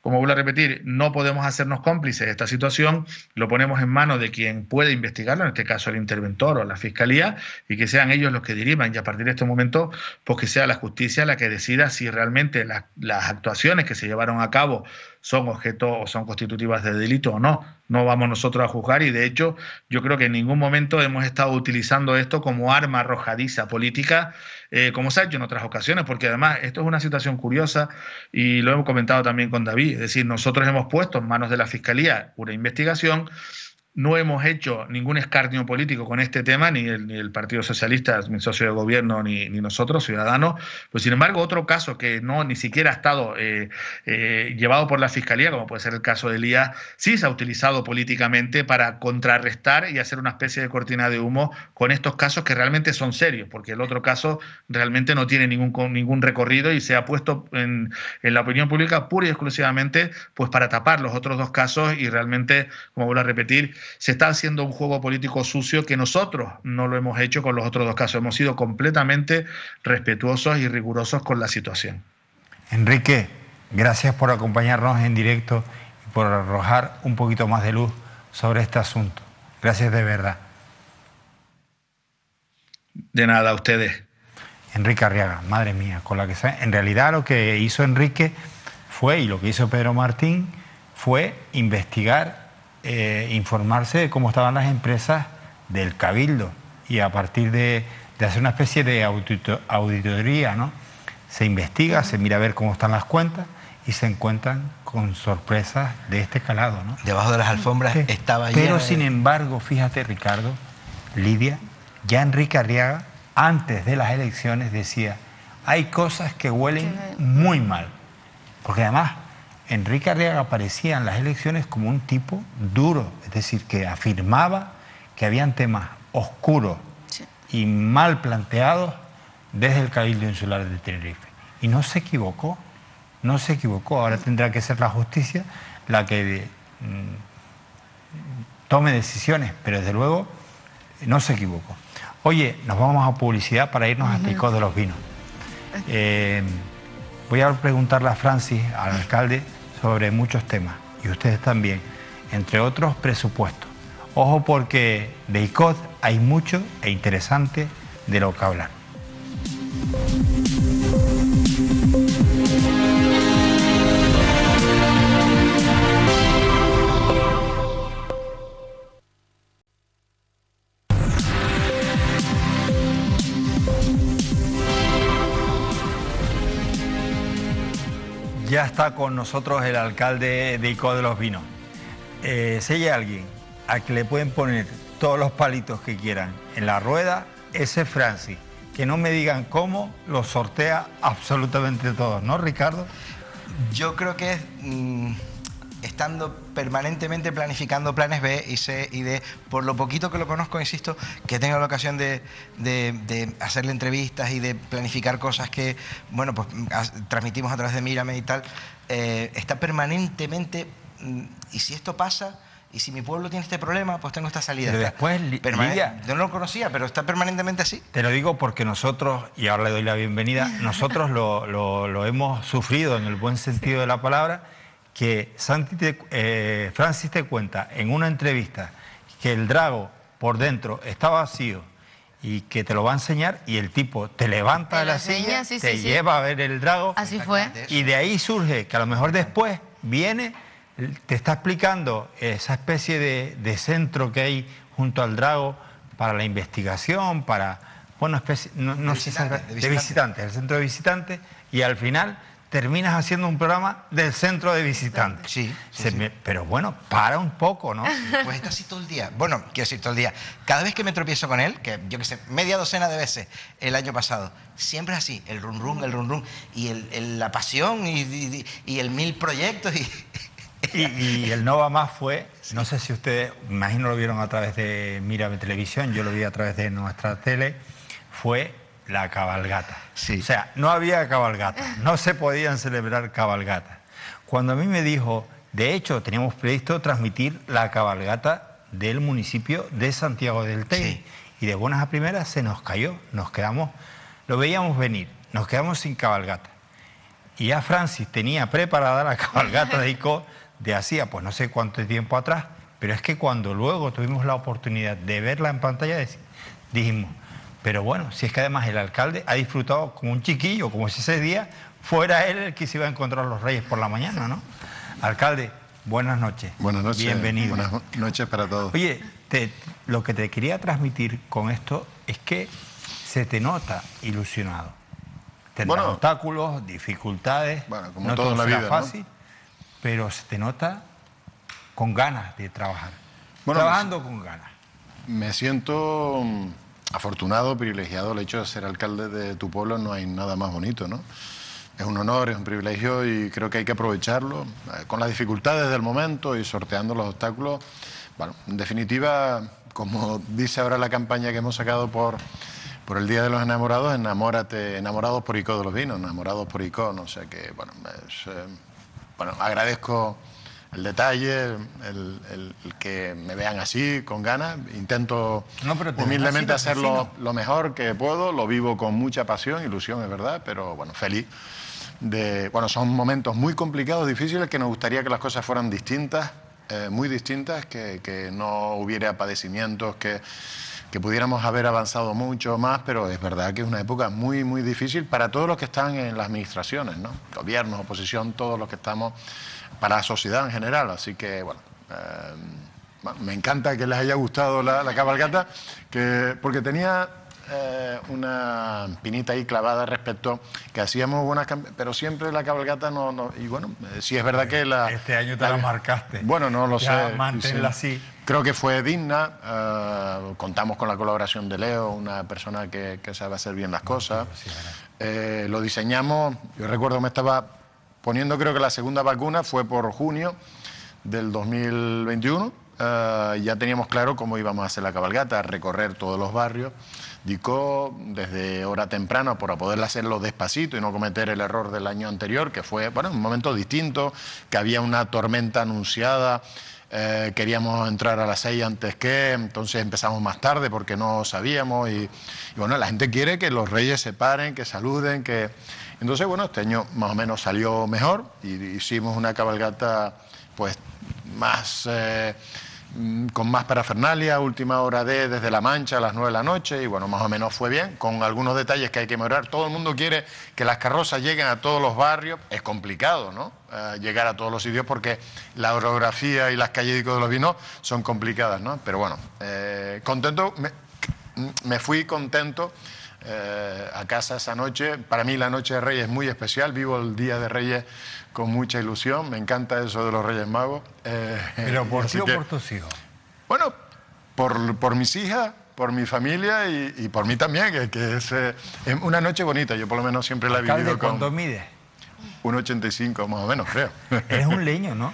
Como vuelvo a repetir, no podemos hacernos cómplices de esta situación, lo ponemos en manos de quien puede investigarlo, en este caso el interventor o la Fiscalía, y que sean ellos los que diriman, y a partir de este momento, pues que sea la justicia la que decida si realmente las actuaciones que se llevaron a cabo son objeto o son constitutivas de delito o no. No vamos nosotros a juzgar, y de hecho yo creo que en ningún momento hemos estado utilizando esto como arma arrojadiza política, como se ha hecho en otras ocasiones, porque además esto es una situación curiosa y lo hemos comentado también con David, es decir, nosotros hemos puesto en manos de la Fiscalía una investigación. No hemos hecho ningún escarnio político con este tema, ni el Partido Socialista, mi socio de gobierno, ni nosotros, Ciudadanos. Pues sin embargo, otro caso que ni siquiera ha estado llevado por la Fiscalía, como puede ser el caso de Elías, sí se ha utilizado políticamente para contrarrestar y hacer una especie de cortina de humo con estos casos que realmente son serios, porque el otro caso realmente no tiene ningún recorrido y se ha puesto en la opinión pública pura y exclusivamente pues para tapar los otros dos casos, y realmente, como vuelvo a repetir, se está haciendo un juego político sucio que nosotros no lo hemos hecho con los otros dos casos. Hemos sido completamente respetuosos y rigurosos con la situación. Enrique, gracias por acompañarnos en directo y por arrojar un poquito más de luz sobre este asunto. Gracias de verdad. De nada, a ustedes. Enrique Arriaga, madre mía, con la que en realidad lo que hizo Enrique fue, y lo que hizo Pedro Martín, fue investigar, informarse de cómo estaban las empresas del Cabildo, y a partir de hacer una especie de auditoría, ¿no? Se investiga, se mira a ver cómo están las cuentas y se encuentran con sorpresas de este calado, ¿no? Debajo de las alfombras estaba ya... Pero sin embargo, fíjate, Ricardo, Lidia, ya Enrique Arriaga, antes de las elecciones, decía, hay cosas que huelen muy mal. Porque además, Enrique Arriaga aparecía en las elecciones como un tipo duro, es decir, que afirmaba que habían temas oscuros y mal planteados desde el Cabildo Insular de Tenerife. Y no se equivocó, no se equivocó. Ahora tendrá que ser la justicia la que tome decisiones, pero desde luego no se equivocó. Oye, nos vamos a publicidad para irnos a Icod de los Vinos. Voy a preguntarle a Francis, al alcalde, sobre muchos temas, y ustedes también, entre otros presupuestos. Ojo, porque de Icod hay mucho e interesante de lo que hablar. Ya está con nosotros el alcalde de Icod de los Vinos. Si hay alguien a que le pueden poner todos los palitos que quieran en la rueda, ese es Francis. Que no me digan cómo, los sortea absolutamente todos, ¿no, Ricardo? Yo creo que es estando permanentemente planificando planes B y C y D. Por lo poquito que lo conozco, insisto, que he tenido la ocasión de hacerle entrevistas y de planificar cosas que, bueno, pues transmitimos a través de Mírame y tal, está permanentemente, y si esto pasa, y si mi pueblo tiene este problema, pues tengo esta salida. Pero después, Lidia, yo no lo conocía, pero está permanentemente así. Te lo digo porque nosotros, y ahora le doy la bienvenida, nosotros lo hemos sufrido en el buen sentido de la palabra, que Francis te cuenta en una entrevista que el drago por dentro está vacío y que te lo va a enseñar, y el tipo te levanta de la silla, te lleva a ver el drago. Así fue. Y de ahí surge que a lo mejor después viene, te está explicando esa especie de centro que hay junto al drago para la investigación, para, bueno, no sé, de visitantes, el centro de visitantes, y al final terminas haciendo un programa del centro de visitantes. Sí. Pero bueno, para un poco, ¿no? Pues está así todo el día. Bueno, quiero decir, todo el día. Cada vez que me tropiezo con él, que yo que sé, media docena de veces el año pasado, siempre es así, el run run, y la pasión, y el 1000 proyectos, y el No Va Más fue, no sé si ustedes, imagino lo vieron a través de Mírame Televisión, yo lo vi a través de nuestra tele, fue la cabalgata. Sí. O sea, no había cabalgata, no se podían celebrar cabalgatas. Cuando a mí me dijo, de hecho, teníamos previsto transmitir la cabalgata del municipio de Santiago del Teide, sí, y de buenas a primeras se nos cayó, nos quedamos, lo veíamos venir, nos quedamos sin cabalgata. Y ya Francis tenía preparada la cabalgata de Icod de hacía, pues no sé cuánto tiempo atrás, pero es que cuando luego tuvimos la oportunidad de verla en pantalla, dijimos, pero bueno, si es que además el alcalde ha disfrutado como un chiquillo, como si ese día fuera él el que se iba a encontrar a los Reyes por la mañana, ¿no? Alcalde, buenas noches. Buenas noches. Bienvenido. Buenas noches para todos. Oye, lo que te quería transmitir con esto es que se te nota ilusionado. Tendrás obstáculos, dificultades, como no todo en la vida, fácil, ¿no? Pero se te nota con ganas de trabajar. Trabajando con ganas. Me siento afortunado, privilegiado. El hecho de ser alcalde de tu pueblo, no hay nada más bonito, ¿no? Es un honor, es un privilegio, y creo que hay que aprovecharlo con las dificultades del momento y sorteando los obstáculos. Bueno, en definitiva, como dice ahora la campaña que hemos sacado por el Día de los Enamorados, enamórate, enamorados por Icod de los Vinos, enamorados por Icod. O sea que, bueno, agradezco el detalle, el que me vean así, con ganas. Intento humildemente hacerlo lo mejor que puedo. Lo vivo con mucha pasión, ilusión, es verdad, pero bueno, feliz. Son momentos muy complicados, difíciles, que nos gustaría que las cosas fueran distintas, muy distintas, que no hubiera padecimientos, que que pudiéramos haber avanzado mucho más, pero es verdad que es una época muy, muy difícil para todos los que están en las administraciones, ¿no? Gobiernos, oposición, todos los que estamos, para la sociedad en general. Así que, bueno, me encanta que les haya gustado la cabalgata, porque tenía una pinita ahí clavada respecto que hacíamos buenas pero siempre la cabalgata no y bueno, sí es verdad que este año te la marcaste. Bueno, no lo ya sé. Manténla así. Creo que fue digna. Contamos con la colaboración de Leo, una persona que sabe hacer bien las cosas. Lo diseñamos. Yo recuerdo me estaba poniendo, creo que la segunda vacuna fue por junio del 2021. Ya teníamos claro cómo íbamos a hacer la cabalgata, recorrer todos los barrios. Dicó desde hora temprana para poder hacerlo despacito y no cometer el error del año anterior, que fue un momento distinto, que había una tormenta anunciada, queríamos entrar a las 6 antes entonces empezamos más tarde porque no sabíamos y bueno, la gente quiere que los reyes se paren, que saluden, entonces bueno, este año más o menos salió mejor y hicimos una cabalgata pues más... con más parafernalia, última hora desde La Mancha a las 9 de la noche y bueno, más o menos fue bien, con algunos detalles que hay que mejorar. Todo el mundo quiere que las carrozas lleguen a todos los barrios, es complicado, ¿no? Llegar a todos los sitios porque la orografía y las calles de los Vinos son complicadas, ¿no? Pero bueno, contento, me fui contento a casa esa noche. Para mí la noche de Reyes es muy especial, vivo el Día de Reyes con mucha ilusión, me encanta eso de los Reyes Magos. ¿Pero por ti o por tus hijos? Bueno, por mis hijas, por mi familia y por mí también, que es una noche bonita, yo por lo menos siempre la he vivido con... ¿Cuánto mides? 1,85 más o menos, creo. Eres un leño, ¿no?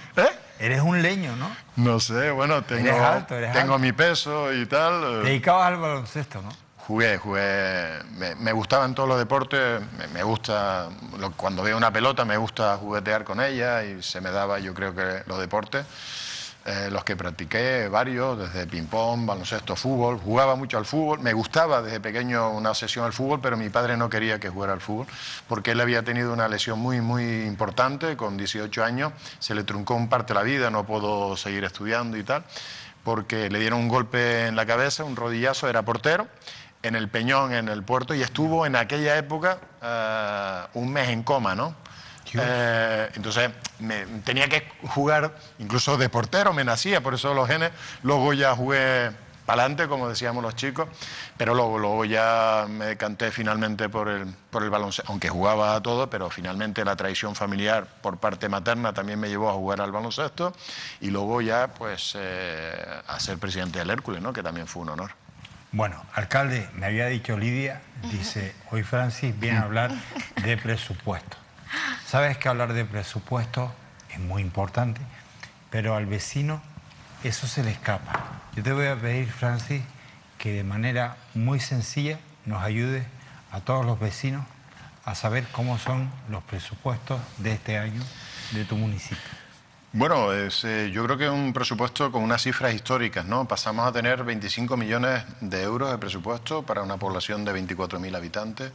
Eres un leño, ¿no? No sé, bueno, tengo alto. Mi peso y tal. Te dedicabas al baloncesto, ¿no? Jugué, me gustaban todos los deportes, me gusta, cuando veo una pelota me gusta juguetear con ella y se me daba, yo creo que los deportes, los que practiqué, varios, desde ping-pong, baloncesto, fútbol, jugaba mucho al fútbol, me gustaba desde pequeño una obsesión al fútbol, pero mi padre no quería que jugara al fútbol, porque él había tenido una lesión muy, muy importante, con 18 años, se le truncó un parte de la vida, no pudo seguir estudiando y tal, porque le dieron un golpe en la cabeza, un rodillazo, era portero, en el Peñón, en el puerto, y estuvo en aquella época un mes en coma, ¿no? Entonces tenía que jugar, incluso de portero me nacía, por eso los genes, luego ya jugué para adelante, como decíamos los chicos, pero luego ya me decanté finalmente por el baloncesto, aunque jugaba a todo, pero finalmente la tradición familiar por parte materna también me llevó a jugar al baloncesto, y luego ya pues a ser presidente del Hércules, ¿no? Que también fue un honor. Bueno, alcalde, me había dicho Lidia, dice, hoy Francis viene a hablar de presupuesto. Sabes que hablar de presupuesto es muy importante, pero al vecino eso se le escapa. Yo te voy a pedir, Francis, que de manera muy sencilla nos ayudes a todos los vecinos a saber cómo son los presupuestos de este año de tu municipio. Bueno, yo creo que es un presupuesto con unas cifras históricas, ¿no? Pasamos a tener 25 millones de euros de presupuesto para una población de 24.000 habitantes.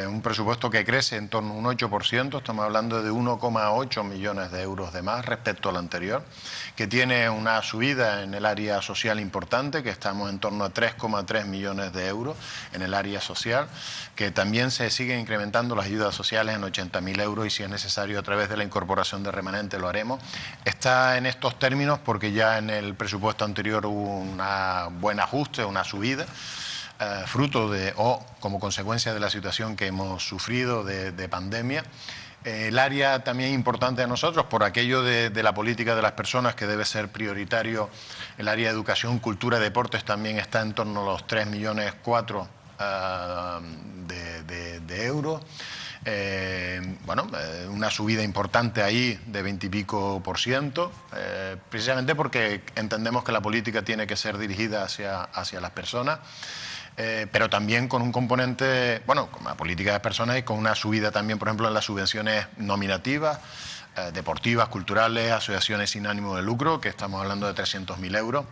Un presupuesto que crece en torno a un 8%, estamos hablando de 1,8 millones de euros de más respecto al anterior, que tiene una subida en el área social importante, que estamos en torno a 3,3 millones de euros en el área social, que también se siguen incrementando las ayudas sociales en 80.000 euros y si es necesario a través de la incorporación de remanente lo haremos. Está en estos términos porque ya en el presupuesto anterior hubo un buen ajuste, una subida, fruto de o como consecuencia de la situación que hemos sufrido de pandemia. El área también importante de nosotros, por aquello de la política de las personas que debe ser prioritario, el área de educación, cultura y deportes también está en torno a los 3,4 millones de euros. Una subida importante ahí de 20 y pico %, precisamente porque entendemos que la política tiene que ser dirigida hacia las personas. Pero también con un componente, con la política de personas y con una subida también, por ejemplo, en las subvenciones nominativas, deportivas, culturales, asociaciones sin ánimo de lucro, que estamos hablando de 300.000 euros.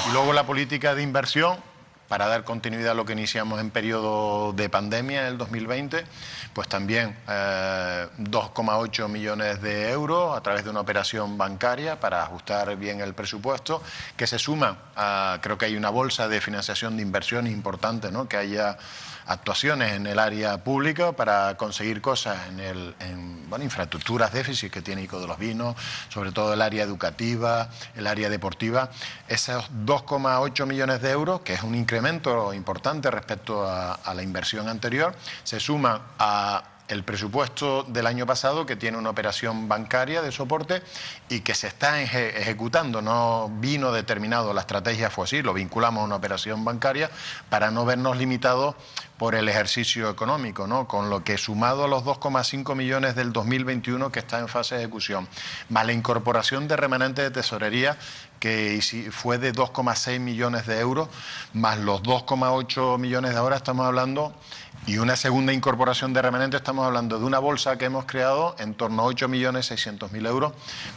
Y luego la política de inversión, para dar continuidad a lo que iniciamos en periodo de pandemia en el 2020, pues también 2,8 millones de euros a través de una operación bancaria para ajustar bien el presupuesto, que se suma a, creo que hay una bolsa de financiación de inversiones importante, ¿no? Que haya actuaciones en el área pública para conseguir cosas en infraestructuras, déficits que tiene ICO de los Vinos, sobre todo el área educativa, el área deportiva. Esos 2,8 millones de euros, que es un incremento importante respecto a la inversión anterior, se suma a el presupuesto del año pasado, que tiene una operación bancaria de soporte y que se está ejecutando. No vino determinado, la estrategia fue así, lo vinculamos a una operación bancaria para no vernos limitados por el ejercicio económico, ¿no? Con lo que, sumado a los 2,5 millones del 2021 que está en fase de ejecución, más la incorporación de remanente de tesorería, que fue de 2,6 millones de euros, más los 2,8 millones de ahora, estamos hablando, y una segunda incorporación de remanente, estamos hablando de una bolsa que hemos creado en torno a 8.600.000 euros,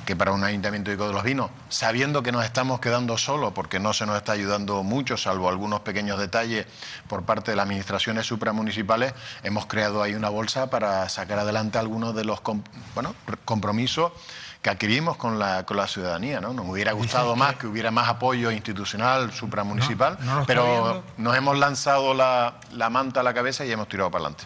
que para un ayuntamiento de ICO de los Vinos, sabiendo que nos estamos quedando solos, porque no se nos está ayudando mucho, salvo algunos pequeños detalles por parte de las administraciones supramunicipales, hemos creado ahí una bolsa para sacar adelante algunos de los compromisos que adquirimos con la ciudadanía, ¿no? Nos hubiera gustado más que hubiera más apoyo institucional, supramunicipal, pero nos hemos lanzado la manta a la cabeza y hemos tirado para adelante.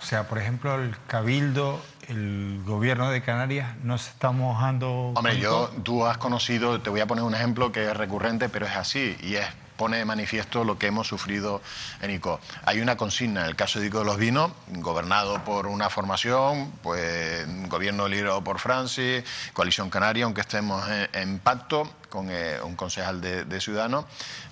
O sea, por ejemplo, el Cabildo, el Gobierno de Canarias, no se está mojando... Hombre, tú has conocido, te voy a poner un ejemplo que es recurrente, pero es así, y pone de manifiesto lo que hemos sufrido en ICO. Hay una consigna, en el caso de ICO de los Vinos, gobernado por una formación, pues gobierno liderado por Francis, Coalición Canaria, aunque estemos en pacto con un concejal de Ciudadanos,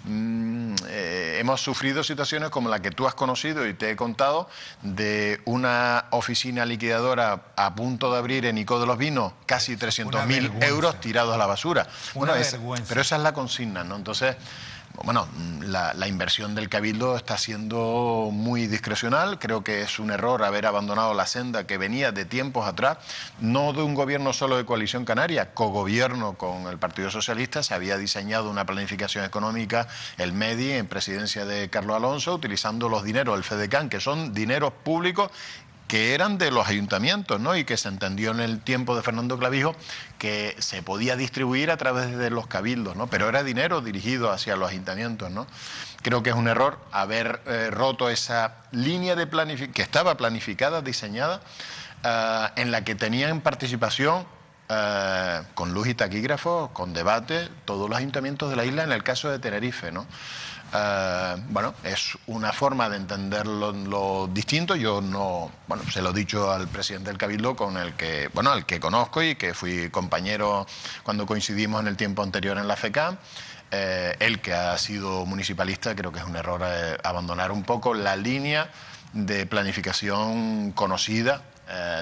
hemos sufrido situaciones como la que tú has conocido y te he contado, de una oficina liquidadora a punto de abrir en ICO de los Vinos, casi 300.000 euros tirados a la basura. Pero esa es la consigna, ¿no? Entonces, bueno, la inversión del Cabildo está siendo muy discrecional. Creo que es un error haber abandonado la senda que venía de tiempos atrás, no de un gobierno solo de Coalición Canaria, cogobierno con el Partido Socialista. Se había diseñado una planificación económica, el MEDI, en presidencia de Carlos Alonso, utilizando los dineros del FEDECAN, que son dineros públicos que eran de los ayuntamientos, ¿no? Y que se entendió en el tiempo de Fernando Clavijo que se podía distribuir a través de los cabildos, ¿no? Pero era dinero dirigido hacia los ayuntamientos, ¿no? Creo que es un error haber roto esa línea de que estaba planificada, diseñada, en la que tenían participación con luz y taquígrafo, con debate, todos los ayuntamientos de la isla, en el caso de Tenerife, ¿no? Bueno, es una forma de entender lo distinto. Yo no, bueno, se lo he dicho al presidente del Cabildo, con el que, bueno, al que conozco y que fui compañero cuando coincidimos en el tiempo anterior en la FECAM. Él, que ha sido municipalista, creo que es un error abandonar un poco la línea de planificación conocida,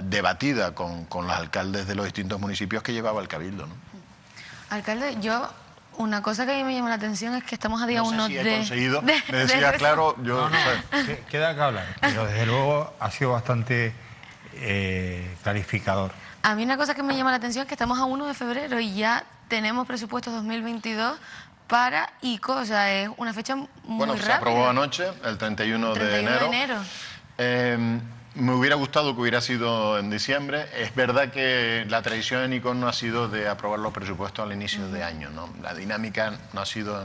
debatida con los alcaldes de los distintos municipios que llevaba el Cabildo, ¿no? Alcalde, una cosa que a mí me llama la atención es que estamos a día 1 me decía, claro, yo... Queda que hablar, pero desde luego ha sido bastante clarificador. A mí una cosa que me llama la atención es que estamos a 1 de febrero y ya tenemos presupuestos 2022 para ICO, o sea, es una fecha muy rápida. Se aprobó anoche, el 31 de enero. Me hubiera gustado que hubiera sido en diciembre. Es verdad que la tradición en ICO no ha sido de aprobar los presupuestos al inicio de año, ¿no? La dinámica no ha sido...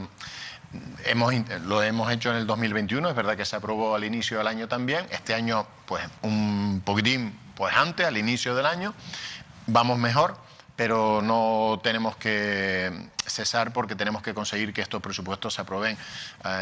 Lo hemos hecho en el 2021, es verdad que se aprobó al inicio del año también. Este año, pues, un poquitín antes, al inicio del año. Vamos mejor, pero no tenemos que cesar porque tenemos que conseguir que estos presupuestos se aprueben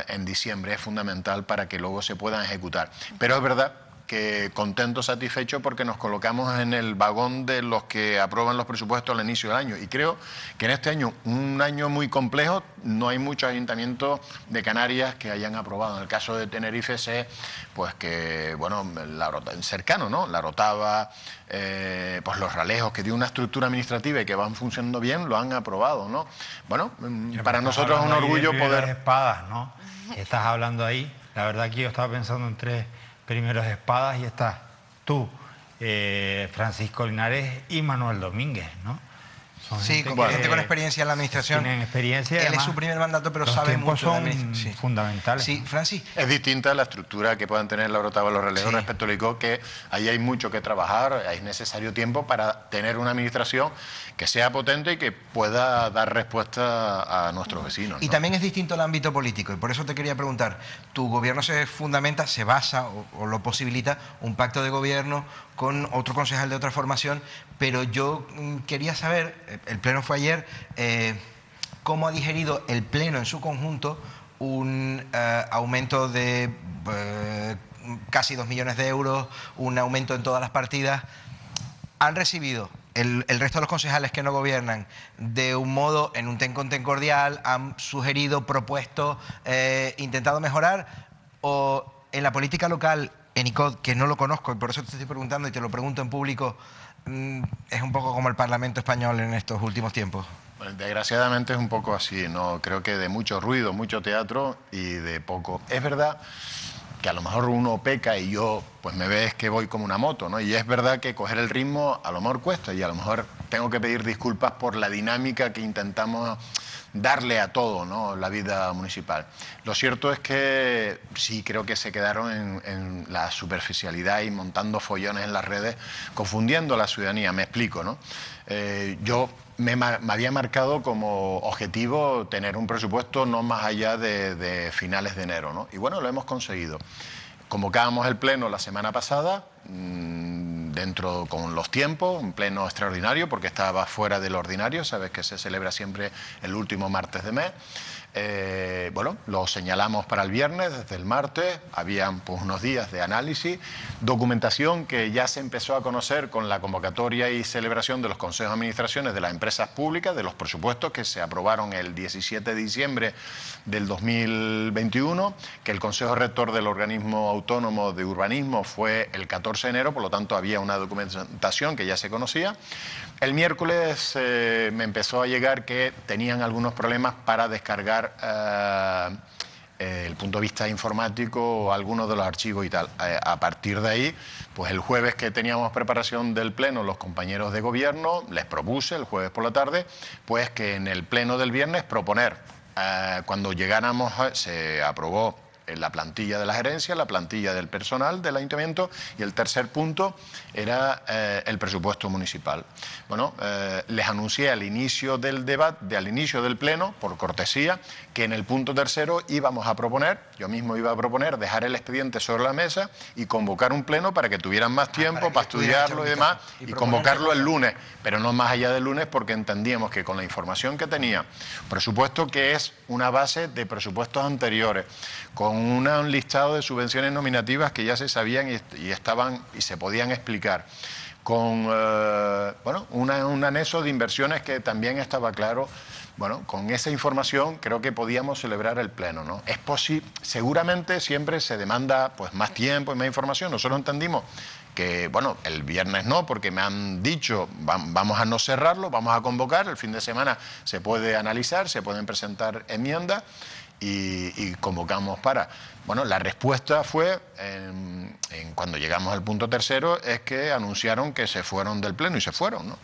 en diciembre. Es fundamental para que luego se puedan ejecutar. Pero es verdad que contento, satisfecho, porque nos colocamos en el vagón de los que aprueban los presupuestos al inicio del año. Y creo que en este año, un año muy complejo, no hay muchos ayuntamientos de Canarias que hayan aprobado. En el caso de Tenerife sé, pues que, bueno, cercano, ¿no? La Rotava, pues los Ralejos, que tiene una estructura administrativa y que van funcionando bien, lo han aprobado, ¿no? Bueno, para nosotros es un orgullo poder... Espadas, ¿no? Estás hablando ahí. La verdad que yo estaba pensando en 3 primeros espadas y estás tú, Francisco Linares y Manuel Domínguez, ¿no? Sí, con gente con experiencia en la administración. Tienen experiencia. Él es su primer mandato, pero sabe mucho. Son fundamentales. Sí, Francis. Es distinta la estructura que puedan tener la Orotava los relevos respecto al ICO, que ahí hay mucho que trabajar, es necesario tiempo para tener una administración que sea potente y que pueda dar respuesta a nuestros vecinos, ¿no? Y también es distinto el ámbito político, y por eso te quería preguntar, tu gobierno se fundamenta, se basa o lo posibilita un pacto de gobierno con otro concejal de otra formación, pero yo quería saber, el pleno fue ayer, cómo ha digerido el pleno en su conjunto un aumento de casi 2 millones de euros, un aumento en todas las partidas. ¿Han recibido el resto de los concejales que no gobiernan de un modo, en un ten con ten cordial, han sugerido, propuesto, intentado mejorar? ¿O en la política local, en ICOD, que no lo conozco y por eso te estoy preguntando y te lo pregunto en público, es un poco como el Parlamento español en estos últimos tiempos? Bueno, desgraciadamente es un poco así, ¿no? Creo que de mucho ruido, mucho teatro y de poco. Es verdad que a lo mejor uno peca y yo, pues me ves que voy como una moto, ¿no? Y es verdad que coger el ritmo a lo mejor cuesta y a lo mejor tengo que pedir disculpas por la dinámica que intentamos darle a todo, ¿no?, la vida municipal. Lo cierto es que sí creo que se quedaron en la superficialidad y montando follones en las redes, confundiendo a la ciudadanía. Me explico, ¿no? Yo me había marcado como objetivo tener un presupuesto no más allá de finales de enero, ¿no? Y bueno, lo hemos conseguido. Convocábamos el pleno la semana pasada, dentro con los tiempos, un pleno extraordinario porque estaba fuera del ordinario, sabes que se celebra siempre el último martes de mes. Bueno, lo señalamos para el viernes, desde el martes, habían pues unos días de análisis, documentación que ya se empezó a conocer con la convocatoria y celebración de los consejos de administraciones de las empresas públicas, de los presupuestos que se aprobaron el 17 de diciembre del 2021, que el Consejo Rector del Organismo Autónomo de Urbanismo fue el 14 de enero, por lo tanto había una documentación que ya se conocía. El miércoles me empezó a llegar que tenían algunos problemas para descargar el punto de vista informático o algunos de los archivos y tal. A partir de ahí, pues el jueves que teníamos preparación del pleno, los compañeros de gobierno, les propuse el jueves por la tarde, pues que en el pleno del viernes proponer, cuando llegáramos, se aprobó la plantilla de la gerencia, la plantilla del personal del ayuntamiento y el tercer punto era el presupuesto municipal. Bueno, les anuncié al inicio del debate, al inicio del pleno, por cortesía, que en el punto tercero íbamos a proponer, yo mismo iba a proponer, dejar el expediente sobre la mesa y convocar un pleno para que tuvieran más tiempo para estudiarlo y demás, y convocarlo el lunes, pero no más allá del lunes porque entendíamos que con la información que tenía, presupuesto que es una base de presupuestos anteriores, con un listado de subvenciones nominativas que ya se sabían y estaban y se podían explicar, con bueno, un anexo de inversiones que también estaba claro. Bueno, con esa información creo que podíamos celebrar el pleno, ¿no? Es posible, seguramente siempre se demanda pues más tiempo y más información. Nosotros entendimos que, bueno, el viernes no, porque me han dicho, vamos a no cerrarlo, vamos a convocar, el fin de semana se puede analizar, se pueden presentar enmiendas y convocamos para... Bueno, la respuesta fue, cuando llegamos al punto tercero, es que anunciaron que se fueron del pleno y se fueron, ¿no?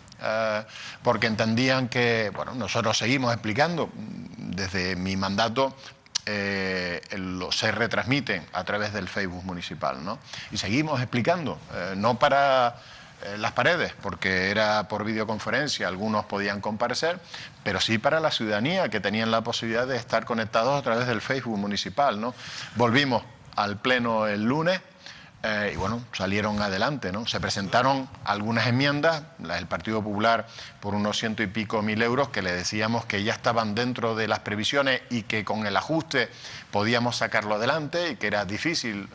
Porque entendían que, bueno, nosotros seguimos explicando, desde mi mandato se retransmiten a través del Facebook municipal, ¿no? Y seguimos explicando, no para las paredes, porque era por videoconferencia, algunos podían comparecer, pero sí para la ciudadanía que tenían la posibilidad de estar conectados a través del Facebook municipal, ¿no? Volvimos al pleno el lunes y bueno, salieron adelante, ¿no? Se presentaron algunas enmiendas, las del Partido Popular por unos 100 y pico mil euros, que le decíamos que ya estaban dentro de las previsiones y que con el ajuste podíamos sacarlo adelante y que era difícil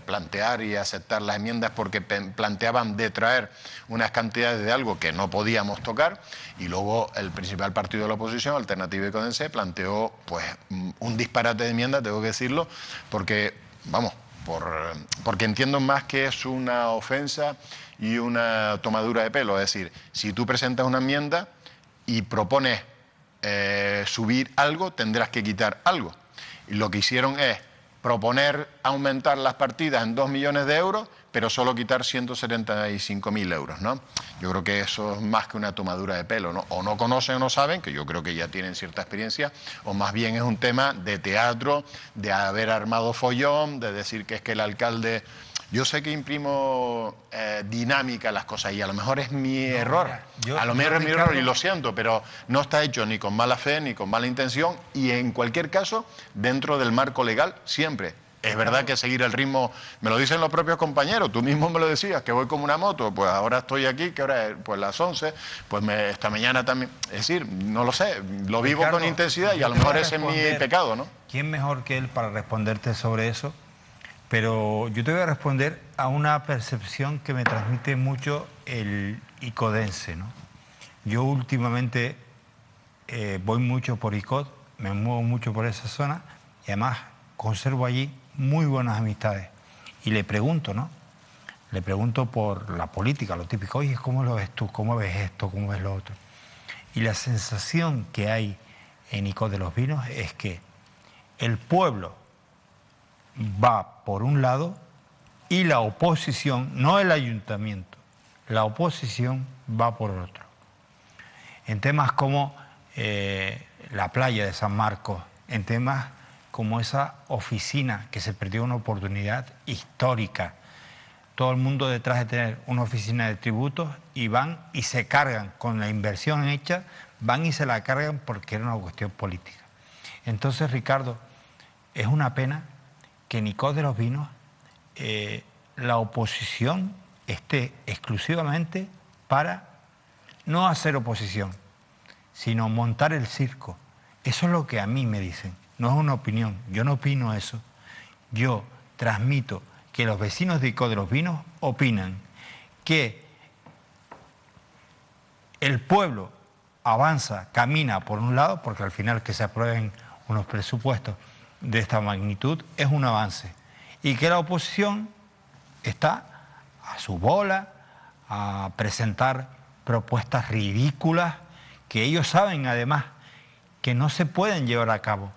plantear y aceptar las enmiendas porque planteaban detraer unas cantidades de algo que no podíamos tocar, y luego el principal partido de la oposición, Alternativa y Codense, planteó pues un disparate de enmiendas, tengo que decirlo, porque, vamos, porque entiendo más que es una ofensa y una tomadura de pelo. Es decir, si tú presentas una enmienda y propones subir algo, tendrás que quitar algo. Y lo que hicieron es proponer aumentar las partidas en 2 millones de euros, pero solo quitar 175.000 euros, ¿no? Yo creo que eso es más que una tomadura de pelo, ¿no? O no conocen o no saben, que yo creo que ya tienen cierta experiencia, o más bien es un tema de teatro, de haber armado follón, de decir que es que el alcalde... Yo sé que imprimo dinámica a las cosas y a lo mejor es mi error. A lo mejor es mi error y lo siento, pero no está hecho ni con mala fe ni con mala intención y en cualquier caso dentro del marco legal siempre. Es verdad que seguir el ritmo, me lo dicen los propios compañeros, tú mismo me lo decías, que voy como una moto, pues ahora estoy aquí, ¿qué hora es? Pues las 11, pues esta mañana también, es decir, no lo sé, lo vivo Ricardo, con intensidad y a lo mejor ese es mi pecado, ¿no? ¿Quién mejor que él para responderte sobre eso? Pero yo te voy a responder a una percepción que me transmite mucho el icodense, ¿no? Yo últimamente voy mucho por Icod, me muevo mucho por esa zona y además conservo allí muy buenas amistades. Y le pregunto, ¿no? Le pregunto por la política, lo típico, oye, ¿cómo lo ves tú? ¿Cómo ves esto? ¿Cómo ves lo otro? Y la sensación que hay en Icod de los Vinos es que el pueblo va por un lado y la oposición, no el ayuntamiento, la oposición va por otro. En temas como la playa de San Marcos, en temas como esa oficina que se perdió una oportunidad histórica, todo el mundo detrás de tener una oficina de tributos y van y se cargan con la inversión hecha, van y se la cargan porque era una cuestión política. Entonces, Ricardo, es una pena que en Icod de los Vinos la oposición esté exclusivamente para no hacer oposición, sino montar el circo. Eso es lo que a mí me dicen, no es una opinión, yo no opino eso. Yo transmito que los vecinos de Icod de los Vinos opinan que el pueblo avanza, camina por un lado, porque al final que se aprueben unos presupuestos de esta magnitud es un avance, y que la oposición está a su bola a presentar propuestas ridículas que ellos saben además que no se pueden llevar a cabo,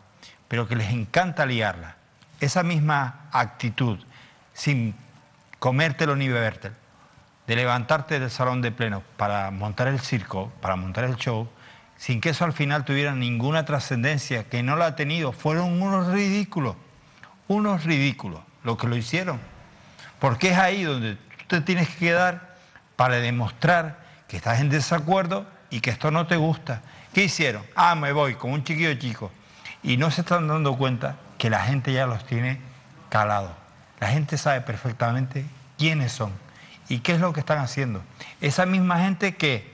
pero que les encanta liarla. Esa misma actitud, sin comértelo ni bebértelo, de levantarte del salón de pleno para montar el circo, para montar el show, sin que eso al final tuviera ninguna trascendencia, que no la ha tenido, fueron unos ridículos lo que lo hicieron. Porque es ahí donde tú te tienes que quedar para demostrar que estás en desacuerdo y que esto no te gusta. ¿Qué hicieron? Ah, me voy, como un chiquillo chico. Y no se están dando cuenta que la gente ya los tiene calados. La gente sabe perfectamente quiénes son y qué es lo que están haciendo. Esa misma gente que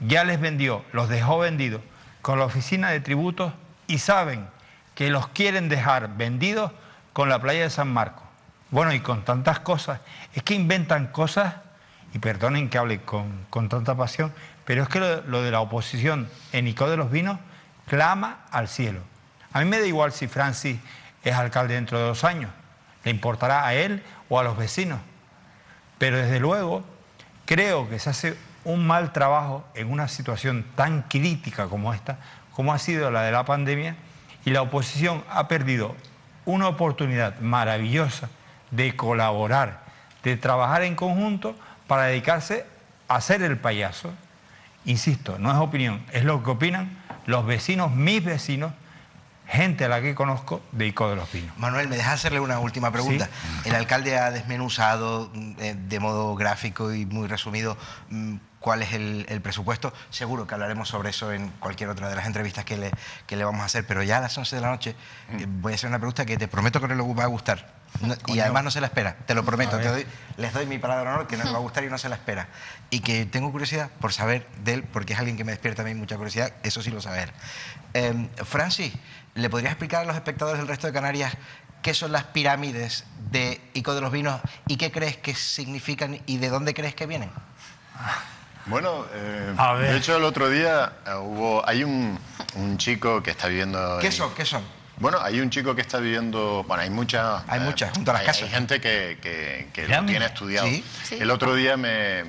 ya les vendió, los dejó vendidos con la oficina de tributos y saben que los quieren dejar vendidos con la playa de San Marcos. Bueno, y con tantas cosas, es que inventan cosas, y perdonen que hable con tanta pasión, pero es que lo de la oposición en Icod de los Vinos clama al cielo. A mí me da igual si Francis es alcalde dentro de 2 años, le importará a él o a los vecinos, pero desde luego creo que se hace un mal trabajo en una situación tan crítica como esta, como ha sido la de la pandemia, y la oposición ha perdido una oportunidad maravillosa de colaborar, de trabajar en conjunto para dedicarse a ser el payaso. Insisto, no es opinión, es lo que opinan los vecinos, mis vecinos, gente a la que conozco de Icod de los Vinos. Manuel, ¿me dejas hacerle una última pregunta? ¿Sí? El alcalde ha desmenuzado de modo gráfico y muy resumido cuál es el presupuesto. Seguro que hablaremos sobre eso en cualquier otra de las entrevistas que le vamos a hacer, pero ya a las 11 de la noche voy a hacer una pregunta que te prometo que no le va a gustar. Y además no se la espera, te lo prometo. Les doy mi palabra de honor que no le va a gustar y no se la espera. Y que tengo curiosidad por saber de él, porque es alguien que me despierta a mí mucha curiosidad, eso sí lo saber. Francis, ¿le podrías explicar a los espectadores del resto de Canarias qué son las pirámides de Icod de los Vinos y qué crees que significan y de dónde crees que vienen? Bueno, de hecho el otro día hay un chico que está viviendo... ¿Qué son? Bueno, hay un chico que está viviendo... Bueno, hay muchas... junto a las casas. Hay gente que lo tiene estudiado. Sí. El otro día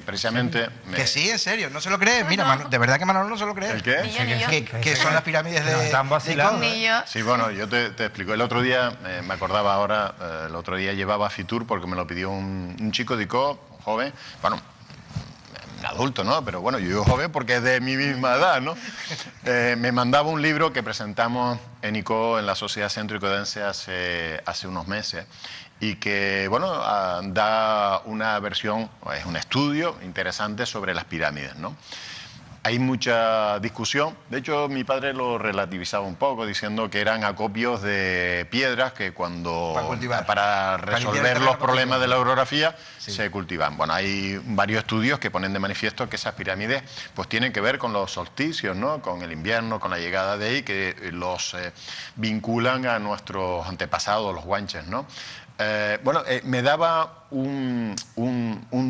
precisamente... Que sí, en serio, no se lo cree. Mira, de verdad que Manolo no se lo cree. ¿El qué? Que son las pirámides de... Están vacilando. Sí, bueno, yo te explico. El otro día, me acordaba ahora, el otro día llevaba Fitur porque me lo pidió un chico de ICO, joven, bueno, un adulto, ¿no? Pero bueno, yo digo joven porque es de mi misma edad, ¿no? Me mandaba un libro que presentamos en ICO, en la Sociedad Centro Icodense, hace unos meses, y que, bueno, da una versión, es un estudio interesante sobre las pirámides, ¿no? Hay mucha discusión. De hecho, mi padre lo relativizaba un poco, diciendo que eran acopios de piedras que para resolver los problemas de la orografía se cultivan. Bueno, hay varios estudios que ponen de manifiesto que esas pirámides pues tienen que ver con los solsticios, ¿no? Con el invierno, con la llegada de ahí, que los vinculan a nuestros antepasados, los guanches, ¿no? Me daba un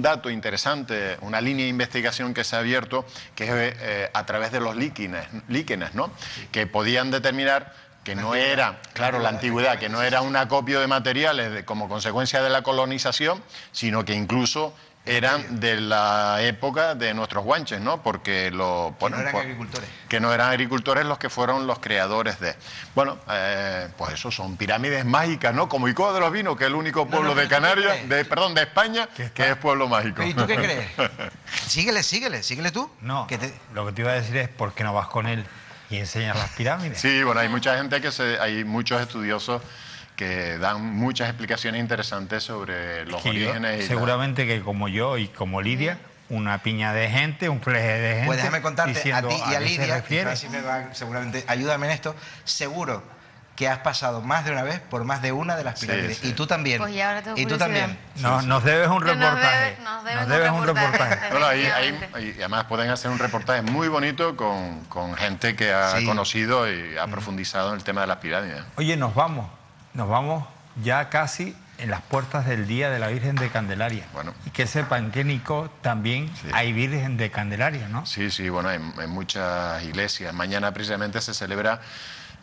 dato interesante, una línea de investigación que se ha abierto, que es a través de los líquenes, ¿no? Que podían determinar que no era, claro, la antigüedad, que no era un acopio de materiales como consecuencia de la colonización, sino que incluso eran de la época de nuestros guanches, ¿no? Porque no eran agricultores. Que no eran agricultores los que fueron los creadores de... Bueno, pues eso son pirámides mágicas, ¿no? Como ICO de los Vinos, que es el único pueblo de Canarias, de España, que es pueblo mágico. ¿Y tú qué crees? Síguele tú. No, lo que te iba a decir es ¿por qué no vas con él y enseñas las pirámides? Sí, bueno, hay mucha gente hay muchos estudiosos que dan muchas explicaciones interesantes sobre los orígenes. Seguramente que como yo y como Lidia, una piña de gente, un fleje de gente. Pues déjame contarte a ti y a Lidia, seguramente, ayúdame en esto, seguro que has pasado más de una vez por más de una de las pirámides. Sí. Y tú también. Pues ya ahora tengo y tú también. Nos debes un reportaje. Nos debes un reportaje. Bueno, y además pueden hacer un reportaje muy bonito con gente que ha conocido y ha profundizado en el tema de las pirámides. Oye, nos vamos ya casi en las puertas del Día de la Virgen de Candelaria. Bueno. Y que sepan que en ICO también hay Virgen de Candelaria, ¿no? Sí, bueno, en muchas iglesias. Mañana precisamente se celebra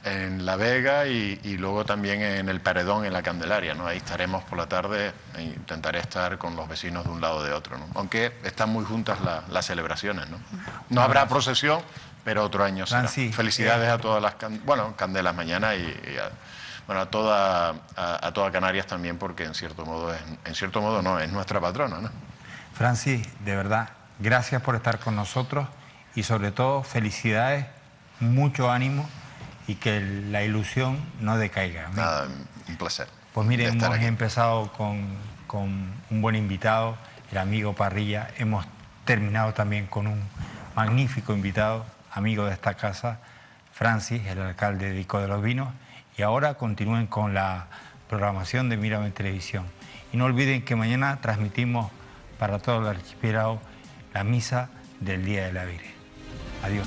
en La Vega y luego también en el Paredón, en la Candelaria, ¿no? Ahí estaremos por la tarde, intentaré estar con los vecinos de un lado o de otro, ¿no? Aunque están muy juntas las celebraciones, ¿no? No habrá procesión, pero otro año será. Felicidades a todas las candelas mañana y a toda Canarias también, porque en cierto modo es nuestra patrona, ¿no? Francis, de verdad, gracias por estar con nosotros y sobre todo felicidades, mucho ánimo y que la ilusión no decaiga. Nada, un placer. Pues miren, hemos empezado con un buen invitado, el amigo Parrilla, hemos terminado también con un magnífico invitado, amigo de esta casa, Francis, el alcalde de ICO de los Vinos. Y ahora continúen con la programación de Mírame en Televisión. Y no olviden que mañana transmitimos para todo el archipiélago la misa del Día de la Virgen. Adiós.